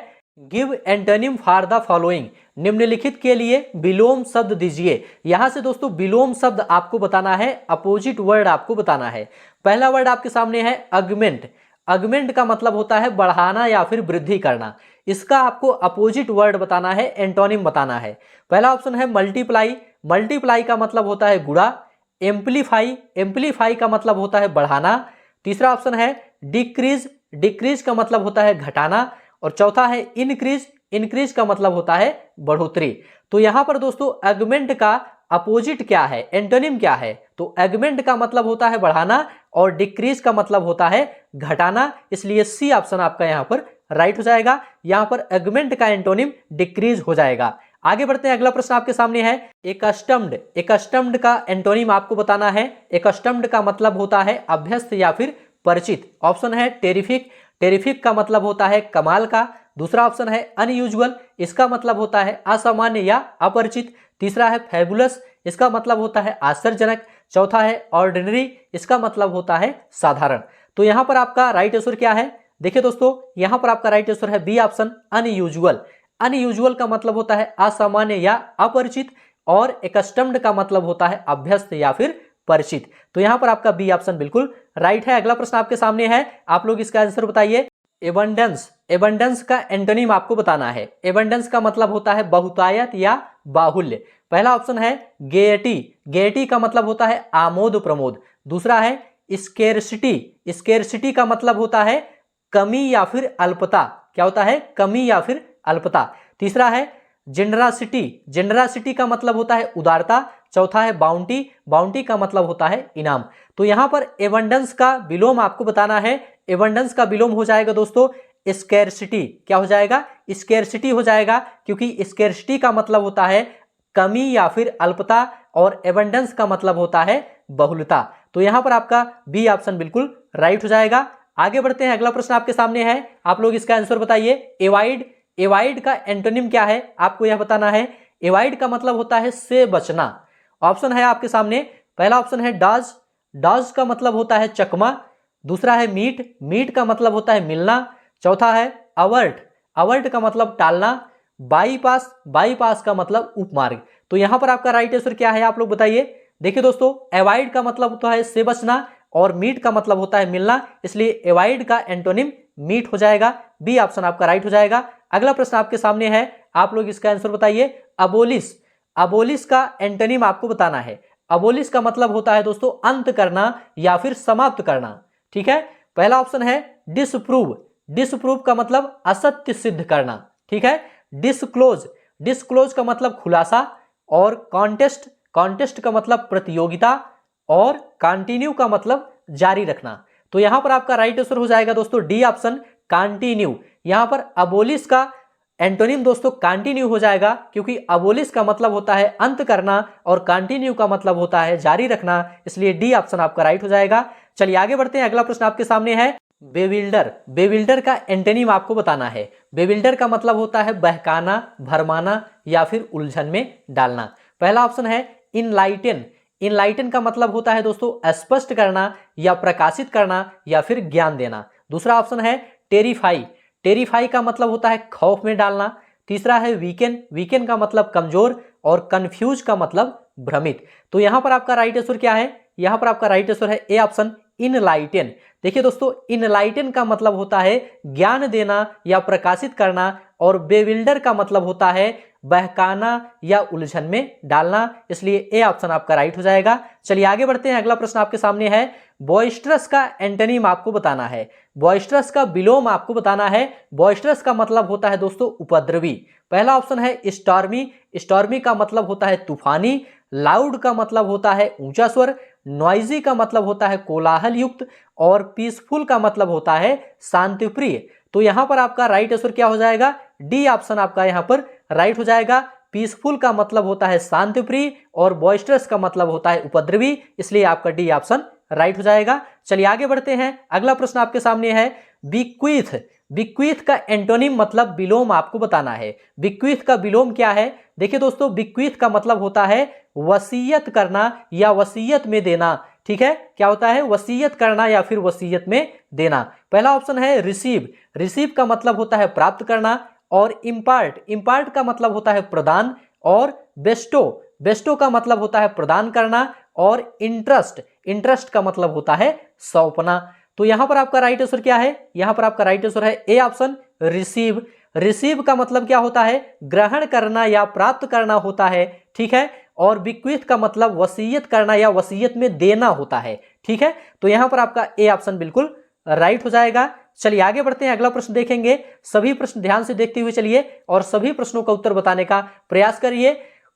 Give antonym for the following. निम्नलिखित के लिए विलोम शब्द दीजिए। यहां से दोस्तों विलोम शब्द आपको बताना है, अपोजिट वर्ड आपको बताना है। पहला वर्ड आपके सामने है अगमेंट। अगमेंट का मतलब होता है बढ़ाना या फिर वृद्धि करना। इसका आपको अपोजिट वर्ड बताना है, एंटोनिम बताना है। पहला ऑप्शन है मल्टीप्लाई। मल्टीप्लाई का मतलब होता है गुणा। एम्पलीफाई। एम्पलीफाई का मतलब होता है बढ़ाना। तीसरा ऑप्शन है डिक्रीज। डिक्रीज का मतलब होता है घटाना। और चौथा है इंक्रीज। इंक्रीज का मतलब होता है बढ़ोतरी। तो यहां पर दोस्तों एगमेंट का अपोजिट क्या है, एंटोनिम क्या है? तो एगमेंट का मतलब होता है बढ़ाना, और डिक्रीज का मतलब होता है घटाना, इसलिए सी ऑप्शन आपका यहां पर राइट हो जाएगा। यहां पर एगमेंट का एंटोनिम डिक्रीज हो जाएगा। आगे बढ़ते हैं, अगला प्रश्न आपके सामने है एकस्टम्ड। एकस्टम्ड का एंटोनिम आपको बताना है। एकस्टम्ड का मतलब होता है अभ्यस्त या फिर परिचित। ऑप्शन है टेरिफिक। टेरिफिक का मतलब होता है कमाल का। दूसरा ऑप्शन है अनयूजुअल। इसका मतलब होता है असामान्य या अपरिचित। तीसरा है फैबुलस। इसका मतलब होता है आश्चर्यजनक। चौथा है ऑर्डिनरी। इसका मतलब होता है साधारण। तो यहाँ पर आपका राइट आंसर क्या है? देखिए दोस्तों, यहाँ पर आपका राइट आंसर है बी ऑप्शन, अनयूजुअल। अनयूजुअल का मतलब होता है असामान्य या अपरिचित, और एकस्टम्ड का मतलब होता है अभ्यस्त या फिर परिचित। तो यहाँ पर आपका बी ऑप्शन बिल्कुल राइट है। अगला प्रश्न आपके सामने है, आप लोग इसका आंसर बताइए। एबंडेंस, एबंडेंस का एंटोनिम आपको बताना है। एबंडेंस का मतलब होता है बहुतायत या बाहुल्य। पहला ऑप्शन है गेयटी, गेयटी का मतलब होता है आमोद प्रमोद। दूसरा है स्केर्सिटी, स्केर्सिटी का मतलब होता है कमी या फिर अल्पता। क्या होता है? कमी या फिर अल्पता। तीसरा है जेनरासिटी, जेनरासिटी का मतलब होता है उदारता। चौथा है बाउंटी, बाउंटी का मतलब होता है इनाम। तो यहां पर एबंडेंस का विलोम आपको बताना है। एबंडेंस का विलोम हो जाएगा दोस्तों स्केर्सिटी। क्या हो जाएगा? स्केर्सिटी हो जाएगा, क्योंकि स्केर्सिटी का मतलब होता है कमी या फिर अल्पता, और एबंडेंस का मतलब होता है बहुलता। तो यहां पर आपका बी ऑप्शन बिल्कुल राइट हो जाएगा। आगे बढ़ते हैं, अगला प्रश्न आपके सामने है, आप लोग इसका आंसर बताइए। एवाइड, एवाइड का एंटोनिम क्या है आपको यह बताना है। एवाइड का मतलब होता है से बचना। ऑप्शन है आपके सामने, पहला ऑप्शन है डॉज, डॉज का मतलब होता है चकमा। दूसरा है मीट, मीट का मतलब होता है मिलना। चौथा है अवर्ट, अवर्ट का मतलब टालना। बाईपास, बाईपास का मतलब उपमार्ग। तो यहां पर आपका राइट आंसर क्या है आप लोग बताइए। देखिए दोस्तों, एवाइड का मतलब होता है से बचना, और मीट का मतलब होता है मिलना, इसलिए एवाइड का एंटोनिम मीट हो जाएगा। बी ऑप्शन आपका राइट हो जाएगा। अगला प्रश्न आपके सामने है, आप लोग इसका आंसर बताइए। अबोलिश, अबोलिश का एंटोनिम आपको बताना है। अबोलिश का मतलब होता है दोस्तों अंत करना या फिर समाप्त करना। ठीक है, पहला ऑप्शन है डिसप्रूव, डिसप्रूव का मतलब असत्य सिद्ध करना। ठीक है, डिसक्लोज, डिसक्लोज का मतलब खुलासा, और कॉन्टेस्ट, कॉन्टेस्ट का मतलब प्रतियोगिता, और कंटिन्यू का मतलब जारी रखना। तो यहां पर आपका राइट आंसर हो जाएगा दोस्तों डी ऑप्शन, कंटिन्यू। यहां पर अबोलिश का एंटोनिम दोस्तों कंटिन्यू हो जाएगा, क्योंकि अबोलिश का मतलब होता है अंत करना और कंटिन्यू का मतलब होता है जारी रखना, इसलिए डी ऑप्शन आपका राइट हो जाएगा। चलिए आगे बढ़ते हैं, अगला प्रश्न आपके सामने है। बेविल्डर, बेविल्डर का एंटोनिम आपको बताना है। बेविल्डर का मतलब होता है बहकाना, भरमाना या फिर उलझन में डालना। पहला ऑप्शन है इनलाइटन, इनलाइटन का मतलब होता है दोस्तों स्पष्ट करना या प्रकाशित करना या फिर ज्ञान देना। दूसरा ऑप्शन है टेरिफाई, टेरिफाई का मतलब होता है खौफ में डालना। तीसरा है वीकेन, वीकेन का मतलब कमजोर, और कंफ्यूज का मतलब भ्रमित। तो यहां पर आपका राइट आंसर क्या है? यहां पर आपका राइट आंसर है ए ऑप्शन, इनलाइटन। देखिए दोस्तों, इनलाइटन का मतलब होता है ज्ञान देना या प्रकाशित करना, और बेविल्डर का मतलब होता है बहकाना या उलझन में डालना, इसलिए ए ऑप्शन आपका राइट हो जाएगा। चलिए आगे बढ़ते हैं, अगला प्रश्न आपके सामने है। बॉइस्ट्रस का एंटोनिम आपको बताना है। बॉइस्ट्रस का विलोम आपको बताना है। बॉइस्ट्रस का मतलब होता है दोस्तों उपद्रवी। पहला ऑप्शन है स्टॉर्मी, स्टॉर्मी का मतलब होता है तूफानी। लाउड का मतलब होता है ऊंचा स्वर। नॉइजी का मतलब होता है कोलाहल युक्त, और पीसफुल का मतलब होता है शांतिप्रिय। तो यहां पर आपका राइट आंसर क्या हो जाएगा? डी ऑप्शन आपका यहां पर राइट हो जाएगा। पीसफुल का मतलब होता है शांतिप्रिय, और बॉइस्टरस का मतलब होता है उपद्रवी, इसलिए आपका डी ऑप्शन राइट हो जाएगा। चलिए आगे बढ़ते हैं, अगला प्रश्न आपके सामने है। बिक्वीथ, बिक्वीथ का एंटोनिम मतलब विलोम आपको बताना है। बिक्वीथ का विलोम क्या है? देखिए दोस्तों, बिक्वीथ का मतलब होता है वसीयत करना या वसीयत में देना। ठीक है, क्या होता है? वसीयत करना या फिर वसीयत में देना। पहला ऑप्शन है रिसीव, रिसीव का मतलब होता है प्राप्त करना। और इम्पार्ट, इम्पार्ट का मतलब होता है प्रदान। और बेस्टो, बेस्टो का मतलब होता है प्रदान करना। और इंटरेस्ट, इंटरेस्ट का मतलब होता है सौंपना। तो यहां पर आपका राइट आंसर क्या है? यहां पर आपका राइट आंसर है ए ऑप्शन, रिसीव। रिसीव का मतलब क्या होता है? ग्रहण करना या प्राप्त करना होता है। ठीक है, और बिक्वीथ का मतलब वसीयत करना या वसीयत में देना होता है। ठीक है, तो यहां पर आपका ए ऑप्शन बिल्कुल राइट हो जाएगा। चलिए आगे बढ़ते हैं, अगला प्रश्न देखेंगे। सभी प्रश्न ध्यान से देखते हुए चलिए और सभी प्रश्नों का उत्तर बताने का प्रयास करिए।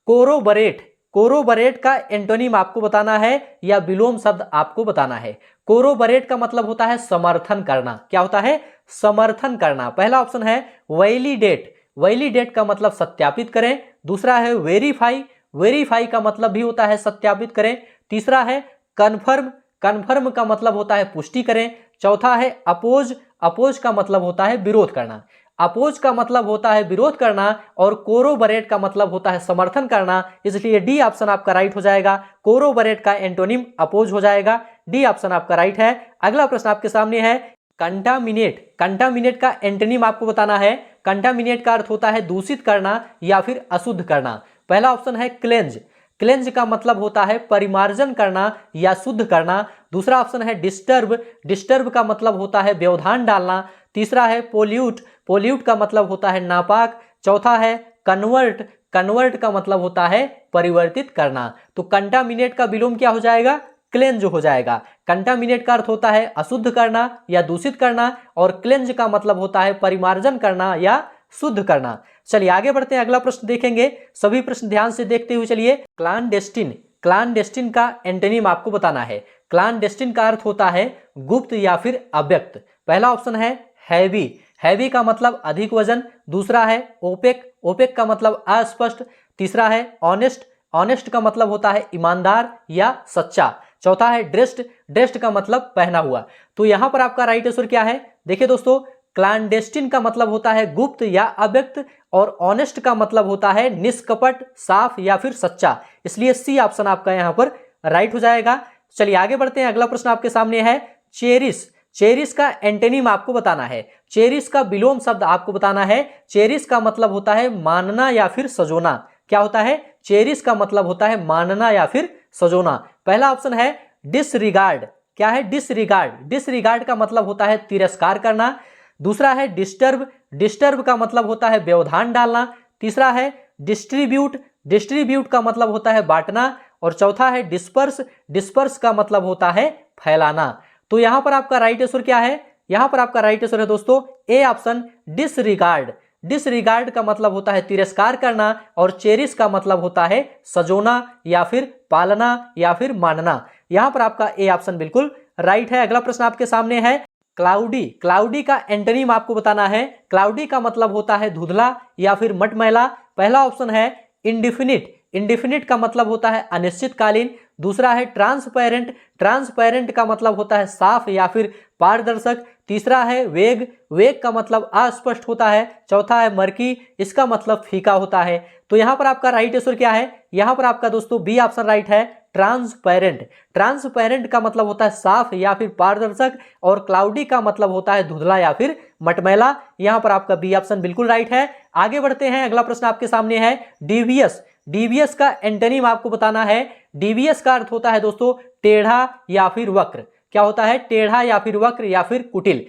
कोरोबरेट, कोरोबरेट का एंटोनिम आपको बताना है या विलोम शब्द आपको बताना है। कोरोबरेट का मतलब होता है समर्थन करना। क्या होता है? समर्थन करना। पहला ऑप्शन है वैलिडेट, वैलिडेट का मतलब सत्यापित करें। दूसरा है वेरीफाई, वेरीफाई का मतलब भी होता है सत्यापित करें। तीसरा है कन्फर्म, कन्फर्म का मतलब होता है पुष्टि करें। चौथा है अपोज, अपोज का मतलब होता है विरोध करना। अपोज का मतलब होता है विरोध करना और कोरोबरेट का मतलब होता है समर्थन करना, इसलिए डी ऑप्शन आपका राइट हो जाएगा। कोरोबरेट का एंटोनिम अपोज हो जाएगा। डी ऑप्शन आपका राइट है। अगला प्रश्न आपके सामने है कंटामिनेट। कंटामिनेट का एंटोनिम आपको बताना है। कंटामिनेट का अर्थ होता है दूषित करना या फिर अशुद्ध करना। पहला ऑप्शन है क्लेंज। क्लेंज का मतलब होता है परिमार्जन करना या शुद्ध करना। दूसरा ऑप्शन है डिस्टर्ब। डिस्टर्ब का मतलब होता है व्यवधान डालना। तीसरा है पोल्यूट। पोल्यूट का मतलब होता है नापाक। चौथा है कन्वर्ट। कन्वर्ट का मतलब होता है परिवर्तित करना। तो कंटामिनेट का विलोम क्या हो जाएगा? क्लेंज हो जाएगा। कंटामिनेट का अर्थ होता है अशुद्ध करना या दूषित करना और क्लेंज का मतलब होता है परिमार्जन करना या शुद्ध करना। चलिए आगे बढ़ते हैं, अगला प्रश्न देखेंगे। सभी प्रश्न ध्यान से देखते हुए चलिए। क्लानडेस्टिन। क्लानडेस्टिन का एंटोनिम आपको बताना है। क्लानडेस्टिन का अर्थ होता है गुप्त या फिर अव्यक्त। पहला ऑप्शन है हैवी। हैवी का मतलब अधिक वजन। दूसरा है ओपेक। ओपेक का मतलब अस्पष्ट। तीसरा है ऑनेस्ट। ऑनेस्ट का मतलब होता है ईमानदार या सच्चा। चौथा है ड्रेस्ड। ड्रेस्ड का मतलब पहना हुआ। तो यहां पर आपका राइट आंसर क्या है? देखिए दोस्तों, क्लैंडेस्टिन का मतलब होता है गुप्त या अव्यक्त और ऑनेस्ट का मतलब होता है निष्कपट, साफ या फिर सच्चा। इसलिए सी ऑप्शन आपका यहां पर राइट हो जाएगा। चलिए आगे बढ़ते हैं, अगला प्रश्न आपके सामने है चेरिश। चेरिश का एंटोनिम आपको बताना है। चेरिश का विलोम शब्द आपको बताना है। चेरिश का मतलब होता है मानना या फिर सजोना। क्या होता है? चेरिश का मतलब होता है मानना या फिर सजोना। पहला ऑप्शन है डिसरिगार्ड। क्या है? डिसरिगार्ड। डिसरिगार्ड का मतलब होता है तिरस्कार करना। दूसरा है डिस्टर्ब। डिस्टर्ब का मतलब होता है व्यवधान डालना। तीसरा है डिस्ट्रीब्यूट। डिस्ट्रीब्यूट का मतलब होता है बांटना। और चौथा है डिस्पर्स। डिस्पर्स का मतलब होता है फैलाना। तो यहां पर आपका राइट आंसर क्या है? यहां पर आपका राइट आंसर है दोस्तों ए ऑप्शन डिसरिगार्ड। डिसरिगार्ड का मतलब होता है तिरस्कार करना और चेरिश का मतलब होता है सजोना या फिर पालना या फिर मानना। यहां पर आपका ए ऑप्शन बिल्कुल राइट है। अगला प्रश्न आपके सामने है क्लाउडी। क्लाउडी का एंटोनिम आपको बताना है। क्लाउडी का मतलब होता है धुंधला या फिर मटमैला। पहला ऑप्शन है इंडिफिनिट। इंडिफिनिट का मतलब होता है अनिश्चितकालीन। दूसरा है ट्रांसपेरेंट। ट्रांसपेरेंट का मतलब होता है साफ या फिर पारदर्शक। तीसरा है वेग। वेग का मतलब अस्पष्ट होता है। चौथा है मर्की। इसका मतलब फीका होता है। तो यहां पर आपका राइट आंसर क्या है? यहां पर आपका दोस्तों बी ऑप्शन राइट है, ट्रांसपेरेंट। ट्रांसपेरेंट का मतलब होता है साफ या फिर पारदर्शक और क्लाउडी का मतलब होता है धुंधला या फिर मटमैला। यहां पर आपका बी ऑप्शन बिल्कुल राइट है। आगे बढ़ते हैं, अगला प्रश्न आपके सामने है डीवियस। डीवियस का एंटोनिम आपको बताना है। डीवियस का अर्थ होता है दोस्तों टेढ़ा या फिर वक्र। क्या होता है? टेढ़ा या फिर वक्र या फिर कुटिल।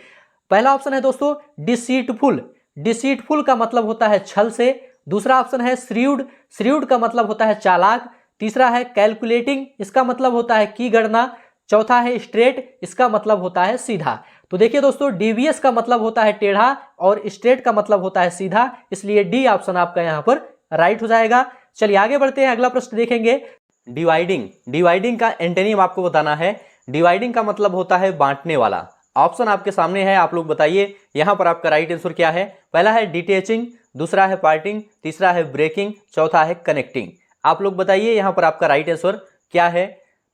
पहला ऑप्शन है दोस्तों डिसीटफुल। डिसीटफुल का मतलब होता है छल से। दूसरा ऑप्शन है श्रीउड। श्रीउड का मतलब होता है चालाक। तीसरा है कैलकुलेटिंग। इसका मतलब होता है की गणना। चौथा है स्ट्रेट। इसका मतलब होता है सीधा। तो देखिए दोस्तों, डीवियस का मतलब होता है टेढ़ा और स्ट्रेट का मतलब होता है सीधा। इसलिए डी ऑप्शन आपका यहां पर राइट हो जाएगा। चलिए आगे बढ़ते हैं, अगला प्रश्न देखेंगे डिवाइडिंग। डिवाइडिंग का एंटोनिम आपको बताना है। डिवाइडिंग का मतलब होता है बांटने वाला। ऑप्शन आपके सामने है, आप लोग बताइए यहां पर आपका राइट आंसर क्या है। पहला है डिटेचिंग। दूसरा है पार्टिंग। तीसरा है ब्रेकिंग। चौथा है कनेक्टिंग। आप लोग बताइए यहां पर आपका राइट आंसर क्या है।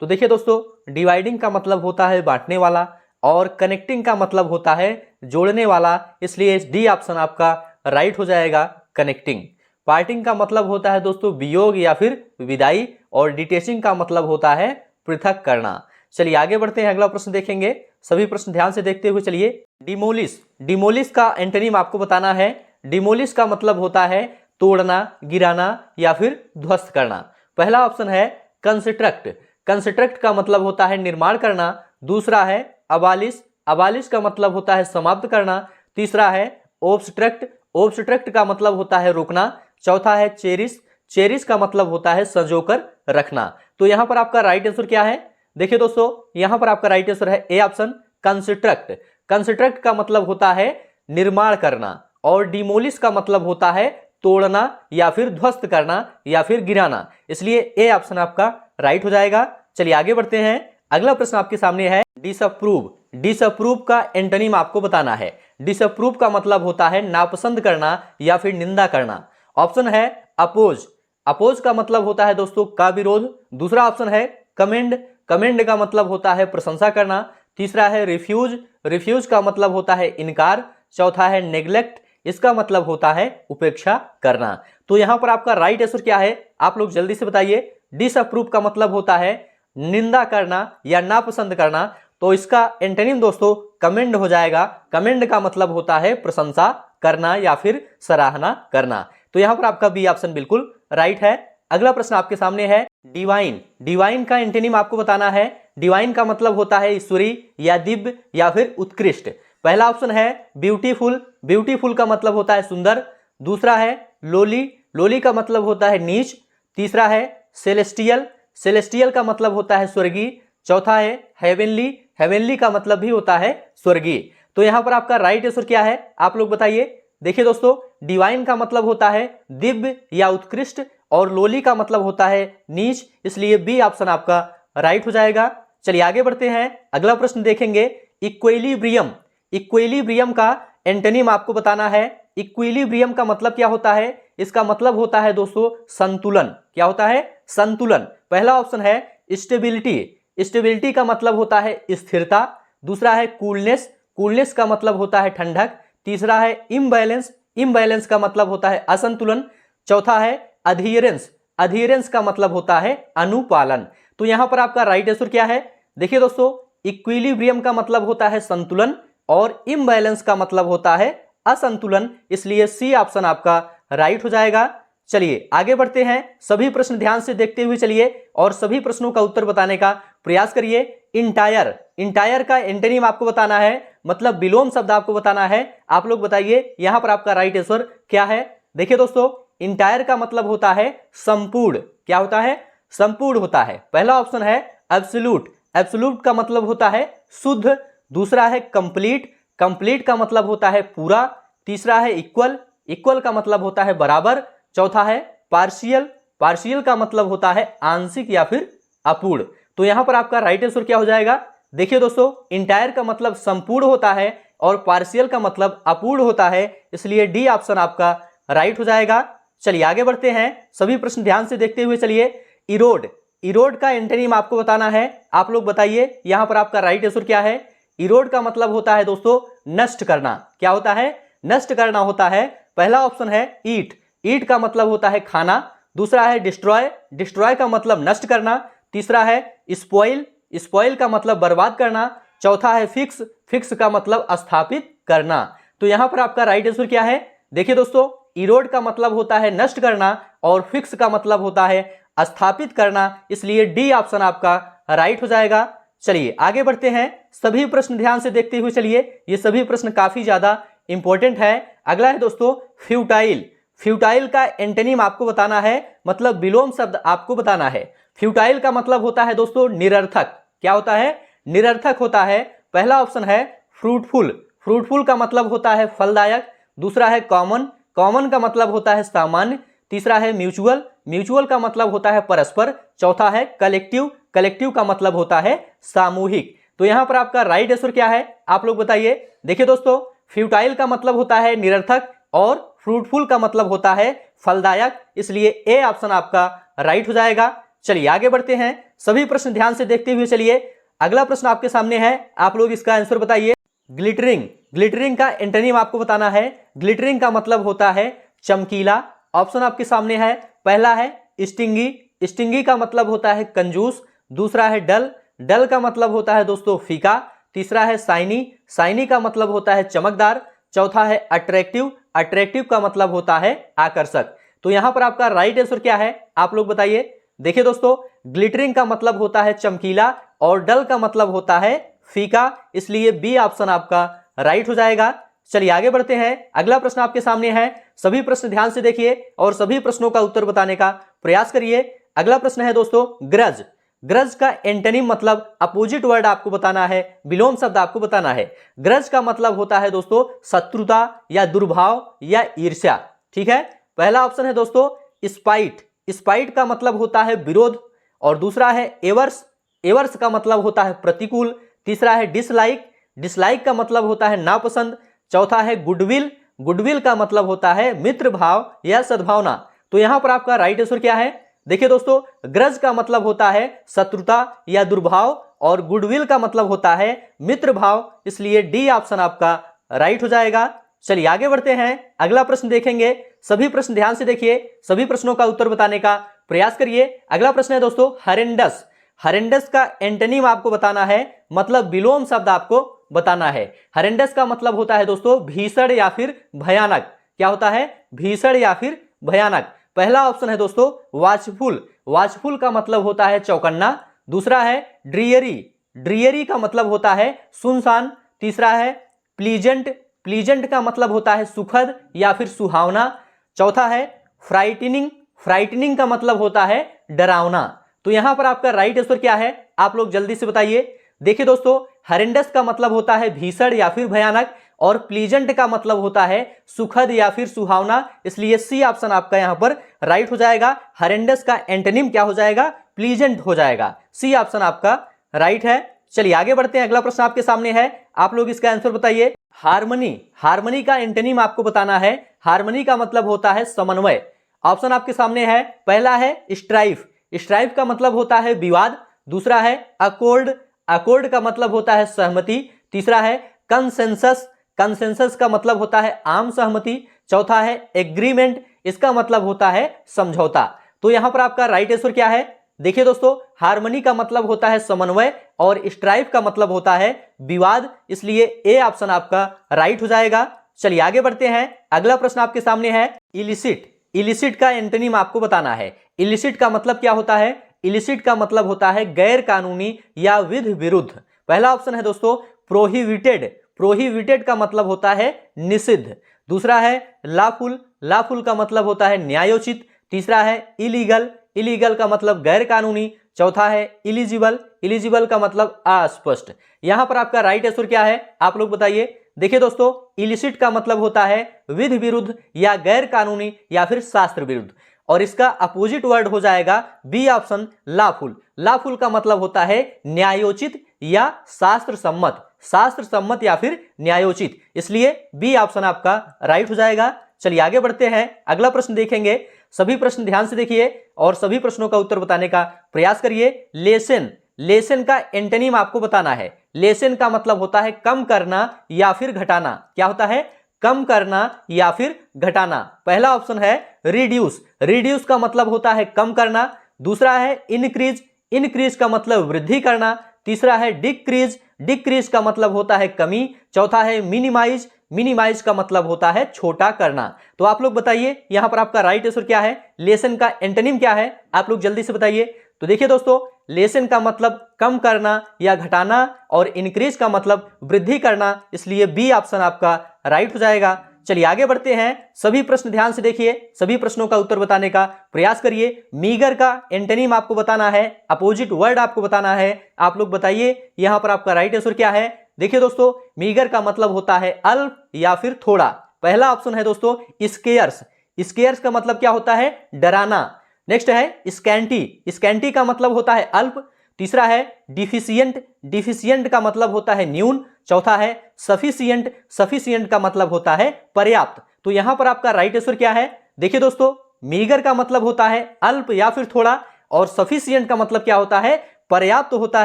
तो देखिए दोस्तों, डिवाइडिंग का मतलब होता है बांटने वाला और कनेक्टिंग का मतलब होता है जोड़ने वाला। इसलिए डी ऑप्शन आपका राइट हो जाएगा, कनेक्टिंग। पार्टिंग का मतलब होता है दोस्तों वियोग या फिर विदाई और डिटेचिंग का मतलब होता है पृथक करना। चलिए आगे बढ़ते हैं, अगला प्रश्न देखेंगे। सभी प्रश्न ध्यान से देखते हुए चलिए। डिमोलिश। डिमोलिश का एंटोनिम आपको बताना है। डिमोलिश का मतलब होता है तोड़ना, गिराना या फिर ध्वस्त करना। पहला ऑप्शन है कंस्ट्रक्ट। कंस्ट्रक्ट का मतलब होता है निर्माण करना। दूसरा है अबालिश। अबालिश का मतलब होता है समाप्त करना। तीसरा है ओब्स्ट्रक्ट। ओब्स्ट्रक्ट का मतलब होता है रोकना। चौथा है चेरिश। चेरिश का मतलब होता है संजोकर रखना। तो यहां पर आपका राइट आंसर क्या है? देखिए दोस्तों, यहां पर आपका राइट आंसर है ए ऑप्शन कंस्ट्रक्ट। कंस्ट्रक्ट का मतलब होता है निर्माण करना और डिमोलिश का मतलब होता है तोड़ना या फिर ध्वस्त करना या फिर गिराना। इसलिए ए ऑप्शन आपका राइट हो जाएगा। चलिए आगे बढ़ते हैं, अगला प्रश्न आपके सामने है डिसअप्रूव। डिसअप्रूव का एंटोनिम आपको बताना है। डिसअप्रूव का मतलब होता है नापसंद करना या फिर निंदा करना। ऑप्शन है अपोज। अपोज का मतलब होता है दोस्तों का विरोध। दूसरा ऑप्शन है कमेंड। कमेंड का मतलब होता है प्रशंसा करना। तीसरा है रिफ्यूज। रिफ्यूज का मतलब होता है इनकार। चौथा है नेग्लेक्ट। इसका मतलब होता है उपेक्षा करना। तो यहां पर आपका राइट आंसर क्या है, आप लोग जल्दी से बताइए। डिसअप्रूव का मतलब होता है निंदा करना या नापसंद करना, तो इसका एंटोनिम दोस्तों कमेंड हो जाएगा। कमेंड का मतलब होता है प्रशंसा करना या फिर सराहना करना। तो यहां पर आपका बी ऑप्शन बिल्कुल राइट है। अगला प्रश्न आपके सामने है डिवाइन। डिवाइन का एंटोनिम आपको बताना है। डिवाइन का मतलब होता है ईश्वरीय या दिव्य या फिर उत्कृष्ट। पहला ऑप्शन है ब्यूटीफुल। ब्यूटीफुल का मतलब होता है सुंदर। दूसरा है लोली। लोली का मतलब होता है नीच। तीसरा है सेलेस्टियल। सेलेस्टियल का मतलब होता है स्वर्गीय। चौथा है हेवनली। हेवनली का मतलब भी होता है स्वर्गीय। तो यहां पर आपका राइट आंसर क्या है, आप लोग बताइए। देखिए दोस्तों, डिवाइन का मतलब होता है दिव्य या उत्कृष्ट और लोली का मतलब होता है नीच, इसलिए बी ऑप्शन आपका राइट हो जाएगा। चलिए आगे बढ़ते हैं, अगला प्रश्न देखेंगे। इक्विलिब्रियम। इक्विलिब्रियम का एंटोनिम आपको बताना है। इक्विलिब्रियम का मतलब क्या होता है, इसका मतलब होता है दोस्तों संतुलन। क्या होता है, संतुलन। पहला ऑप्शन है स्टेबिलिटी। स्टेबिलिटी का मतलब होता है स्थिरता। दूसरा है कूलनेस। कूलनेस का मतलब होता है ठंडक। तीसरा है इम्बैलेंस। इम्बैलेंस का मतलब होता है असंतुलन। चौथा है अधीरेंस। अधीरेंस का मतलब होता है अनुपालन। तो यहां पर आपका राइट आंसर क्या है, देखिए दोस्तों, इक्विलिब्रियम का मतलब होता है संतुलन और इम्बैलेंस का मतलब होता है असंतुलन, इसलिए सी ऑप्शन आपका राइट हो जाएगा। चलिए आगे बढ़ते हैं, सभी प्रश्न ध्यान से देखते हुए चलिए और सभी प्रश्नों का उत्तर बताने का प्रयास करिए। इंटायर। इंटायर का एंटोनिम आपको बताना है, मतलब विलोम शब्द आपको बताना है। आप लोग बताइए यहां पर आपका राइट आंसर क्या है। देखिए दोस्तों, इंटायर का मतलब होता है संपूर्ण। क्या होता है, संपूर्ण होता है। पहला ऑप्शन है एब्सोल्यूट। एब्सोल्यूट का मतलब होता है शुद्ध। दूसरा है कंप्लीट। कंप्लीट का मतलब होता है पूरा। तीसरा है इक्वल। इक्वल का मतलब होता है बराबर। चौथा है पार्शियल। पार्शियल का मतलब होता है आंशिक या फिर अपूर्ण। तो यहां पर आपका राइट आंसर क्या हो जाएगा, देखिए दोस्तों, इंटायर का मतलब संपूर्ण होता है और पार्शियल का मतलब अपूर्ण होता है, इसलिए डी ऑप्शन आपका राइट हो जाएगा। चलिए आगे बढ़ते हैं, सभी प्रश्न ध्यान से देखते हुए चलिए। इरोड। इरोड का एंटोनिम आपको बताना है। आप लोग बताइए यहां पर आपका राइट आंसर क्या है। इरोड का मतलब होता है दोस्तों नष्ट करना। क्या होता है, नष्ट करना होता है। पहला ऑप्शन है ईट। ईट का मतलब होता है खाना। दूसरा है डिस्ट्रॉय। डिस्ट्रॉय का मतलब नष्ट करना। तीसरा है स्पॉइल। स्पॉइल का मतलब बर्बाद करना। चौथा है फिक्स। फिक्स का मतलब स्थापित करना। तो यहां पर आपका राइट आंसर क्या है, देखिए दोस्तों, इरोड का मतलब होता है नष्ट करना और फिक्स का मतलब होता है स्थापित करना, इसलिए डी ऑप्शन आपका राइट हो जाएगा। चलिए आगे बढ़ते हैं, सभी प्रश्न ध्यान से देखते हुए चलिए, ये सभी प्रश्न काफी ज्यादा इंपॉर्टेंट है। अगला है दोस्तों फ्यूटाइल। फ्यूटाइल का एंटोनिम आपको बताना है, मतलब विलोम शब्द आपको बताना है। फ्यूटाइल का मतलब होता है दोस्तों निरर्थक। क्या होता है, निरर्थक होता है। पहला ऑप्शन है फ्रूटफुल। फ्रूटफुल का मतलब होता है फलदायक। दूसरा है कॉमन। कॉमन का मतलब होता है सामान्य। तीसरा है म्यूचुअल। म्यूचुअल का मतलब होता है परस्पर। चौथा है कलेक्टिव। कलेक्टिव का मतलब होता है सामूहिक। तो यहां पर आपका राइट आंसर क्या है, आप लोग बताइए। देखिए दोस्तों, फ्यूटाइल का मतलब होता है निरर्थक और फ्रूटफुल का मतलब होता है फलदायक, इसलिए ए ऑप्शन आपका राइट हो जाएगा। चलिए आगे बढ़ते हैं, सभी प्रश्न ध्यान से देखते हुए चलिए। अगला प्रश्न आपके सामने है, आप लोग इसका आंसर बताइए। ग्लिटरिंग। ग्लिटरिंग का एंटोनिम आपको बताना है। ग्लिटरिंग का मतलब होता है चमकीला। ऑप्शन आपके सामने है, पहला है स्टिंगी। स्टिंगी का मतलब होता है कंजूस। दूसरा है डल। डल का मतलब होता है दोस्तों फीका। तीसरा है साइनी। साइनी का मतलब होता है चमकदार। चौथा है अट्रैक्टिव। अट्रैक्टिव का मतलब होता है आकर्षक। तो यहां पर आपका राइट आंसर क्या है, आप लोग बताइए। देखिए दोस्तों, ग्लिटरिंग का मतलब होता है चमकीला और डल का मतलब होता है फीका, इसलिए बी ऑप्शन आपका राइट हो जाएगा। चलिए आगे बढ़ते हैं, अगला प्रश्न आपके सामने है। सभी प्रश्न ध्यान से देखिए और सभी प्रश्नों का उत्तर बताने का प्रयास करिए। अगला प्रश्न है दोस्तों ग्रज। ग्रज का एंटोनिम मतलब अपोजिट वर्ड आपको बताना है, विलोम शब्द आपको बताना है। ग्रज का मतलब होता है दोस्तों शत्रुता या दुर्भाव या ईर्ष्या। ठीक है, पहला ऑप्शन है दोस्तों स्पाइट। स्पाइट का मतलब होता है विरोध। और दूसरा है एवर्स। एवर्स का मतलब होता है प्रतिकूल। तीसरा है डिसलाइक। डिसलाइक का मतलब होता है नापसंद। चौथा है गुडविल। गुडविल का मतलब होता है मित्र भाव या सद्भावना। तो यहां पर आपका राइट आंसर क्या है, देखिए दोस्तों, ग्रज का मतलब होता है शत्रुता या दुर्भाव और गुडविल का मतलब होता है मित्र भाव, इसलिए डी ऑप्शन आपका राइट हो जाएगा। चलिए आगे बढ़ते हैं, अगला प्रश्न देखेंगे। सभी प्रश्न ध्यान से देखिए, सभी प्रश्नों का उत्तर बताने का प्रयास करिए। अगला प्रश्न है दोस्तों हरेंडस। हरेंडस का एंटोनिम आपको बताना है, मतलब विलोम शब्द आपको बताना है। हरेंडस का मतलब होता है दोस्तों भीषण या फिर भयानक। क्या होता है? भीषण या फिर भयानक। पहला ऑप्शन है दोस्तों वाचफुल। वाचफुल का मतलब होता है चौकन्ना। दूसरा है ड्रियरी। ड्रियरी का मतलब होता है सुनसान। तीसरा है प्लीजेंट। प्लीजेंट का मतलब होता है सुखद या फिर सुहावना। चौथा है फ्राइटनिंग। फ्राइटनिंग का मतलब होता है डरावना। तो यहां पर आपका राइट आंसर क्या है, आप लोग जल्दी से बताइए। देखिए दोस्तों, हरेंडस का मतलब होता है भीषण या फिर भयानक, और प्लीजेंट का मतलब होता है सुखद या फिर सुहावना, इसलिए सी ऑप्शन आपका यहां पर राइट हो जाएगा। हरेंडस का एंटोनिम क्या हो जाएगा? प्लीजेंट हो जाएगा। सी ऑप्शन आपका राइट है। चलिए आगे बढ़ते हैं, अगला प्रश्न आपके सामने है, आप लोग इसका आंसर बताइए। हार्मनी। हार्मनी का एंटोनिम आपको बताना है। हार्मनी का मतलब होता है समन्वय। ऑप्शन आपके सामने है, पहला है स्ट्राइफ। स्ट्राइफ का मतलब होता है विवाद। दूसरा है अकॉर्ड। अकॉर्ड का मतलब होता है सहमति। तीसरा है कंसेंसस। कंसेंसस का मतलब होता है आम सहमति। चौथा है एग्रीमेंट। इसका मतलब होता है समझौता। तो यहां पर आपका राइट आंसर क्या है? देखिए दोस्तों, हार्मनी का मतलब होता है समन्वय और स्ट्राइफ का मतलब होता है विवाद, इसलिए ए ऑप्शन आपका राइट हो जाएगा। चलिए आगे बढ़ते हैं, अगला प्रश्न आपके सामने है इलिसिट। इलिसिट का एंटोनिम आपको बताना है। इलिसिट का मतलब क्या होता है? इलिसिट का मतलब होता है गैर कानूनी या विधि विरुद्ध। पहला ऑप्शन है दोस्तों प्रोहिबिटेड। प्रोहिबिटेड का मतलब होता है निषिद्ध। दूसरा है लॉफुल। लॉफुल का मतलब होता है न्यायोचित। तीसरा है इलीगल। इलीगल का मतलब गैर कानूनी। चौथा है इलिजिबल। इलिजिबल का मतलब अस्पष्ट। यहां पर आपका राइट आंसर क्या है, आप लोग बताइए। देखिए दोस्तों, इलिसिट का मतलब होता है विधि विरुद्ध या गैर कानूनी या फिर शास्त्र विरुद्ध, और इसका अपोजिट वर्ड हो जाएगा बी ऑप्शन लॉफुल। लॉफुल का मतलब होता है न्यायोचित या शास्त्र सम्मत। शास्त्र सम्मत या फिर न्यायोचित, इसलिए बी ऑप्शन आपका राइट हो जाएगा। चलिए आगे बढ़ते हैं, अगला प्रश्न देखेंगे। सभी प्रश्न ध्यान से देखिए और सभी प्रश्नों का उत्तर बताने का प्रयास करिए। लेसन। लेसन का एंटोनिम आपको बताना है। लेसन का मतलब होता है कम करना या फिर घटाना। क्या होता है? कम करना या फिर घटाना। पहला ऑप्शन है रिड्यूस। रिड्यूस का मतलब होता है कम करना। दूसरा है इंक्रीज। इंक्रीज का मतलब वृद्धि करना। तीसरा है डिक्रीज। डिक्रीज का मतलब होता है कमी। चौथा है मिनिमाइज। मिनिमाइज का मतलब होता है छोटा करना। तो आप लोग बताइए यहां पर आपका राइट आंसर क्या है, लेसन का एंटोनिम क्या है, आप लोग जल्दी से बताइए। तो देखिए दोस्तों, लेसन का मतलब कम करना या घटाना और इंक्रीज का मतलब वृद्धि करना, इसलिए बी ऑप्शन आपका राइट हो जाएगा। चलिए आगे बढ़ते हैं, सभी प्रश्न ध्यान से देखिए, सभी प्रश्नों का उत्तर बताने का प्रयास करिए। मीगर का एंटोनिम आपको बताना है, अपोजिट वर्ड आपको बताना है, आप लोग बताइए यहां पर आपका राइट आंसर क्या है। देखिए दोस्तों, मीगर का मतलब होता है अल्प या फिर थोड़ा। पहला ऑप्शन है दोस्तों स्केयर्स। स्केयर्स का मतलब क्या होता है? डराना। नेक्स्ट है स्कैंटी। स्कैंटी का मतलब होता है अल्प। तीसरा है डिफिशियंट। डिफिशियंट का मतलब होता है न्यून। चौथा है सफिशियंट। सफिशियंट का मतलब होता है पर्याप्त। तो यहां पर आपका राइट आंसर क्या है? देखिए दोस्तों, मीगर का मतलब होता है अल्प या फिर थोड़ा, और सफिशियंट का मतलब क्या होता है? पर्याप्त होता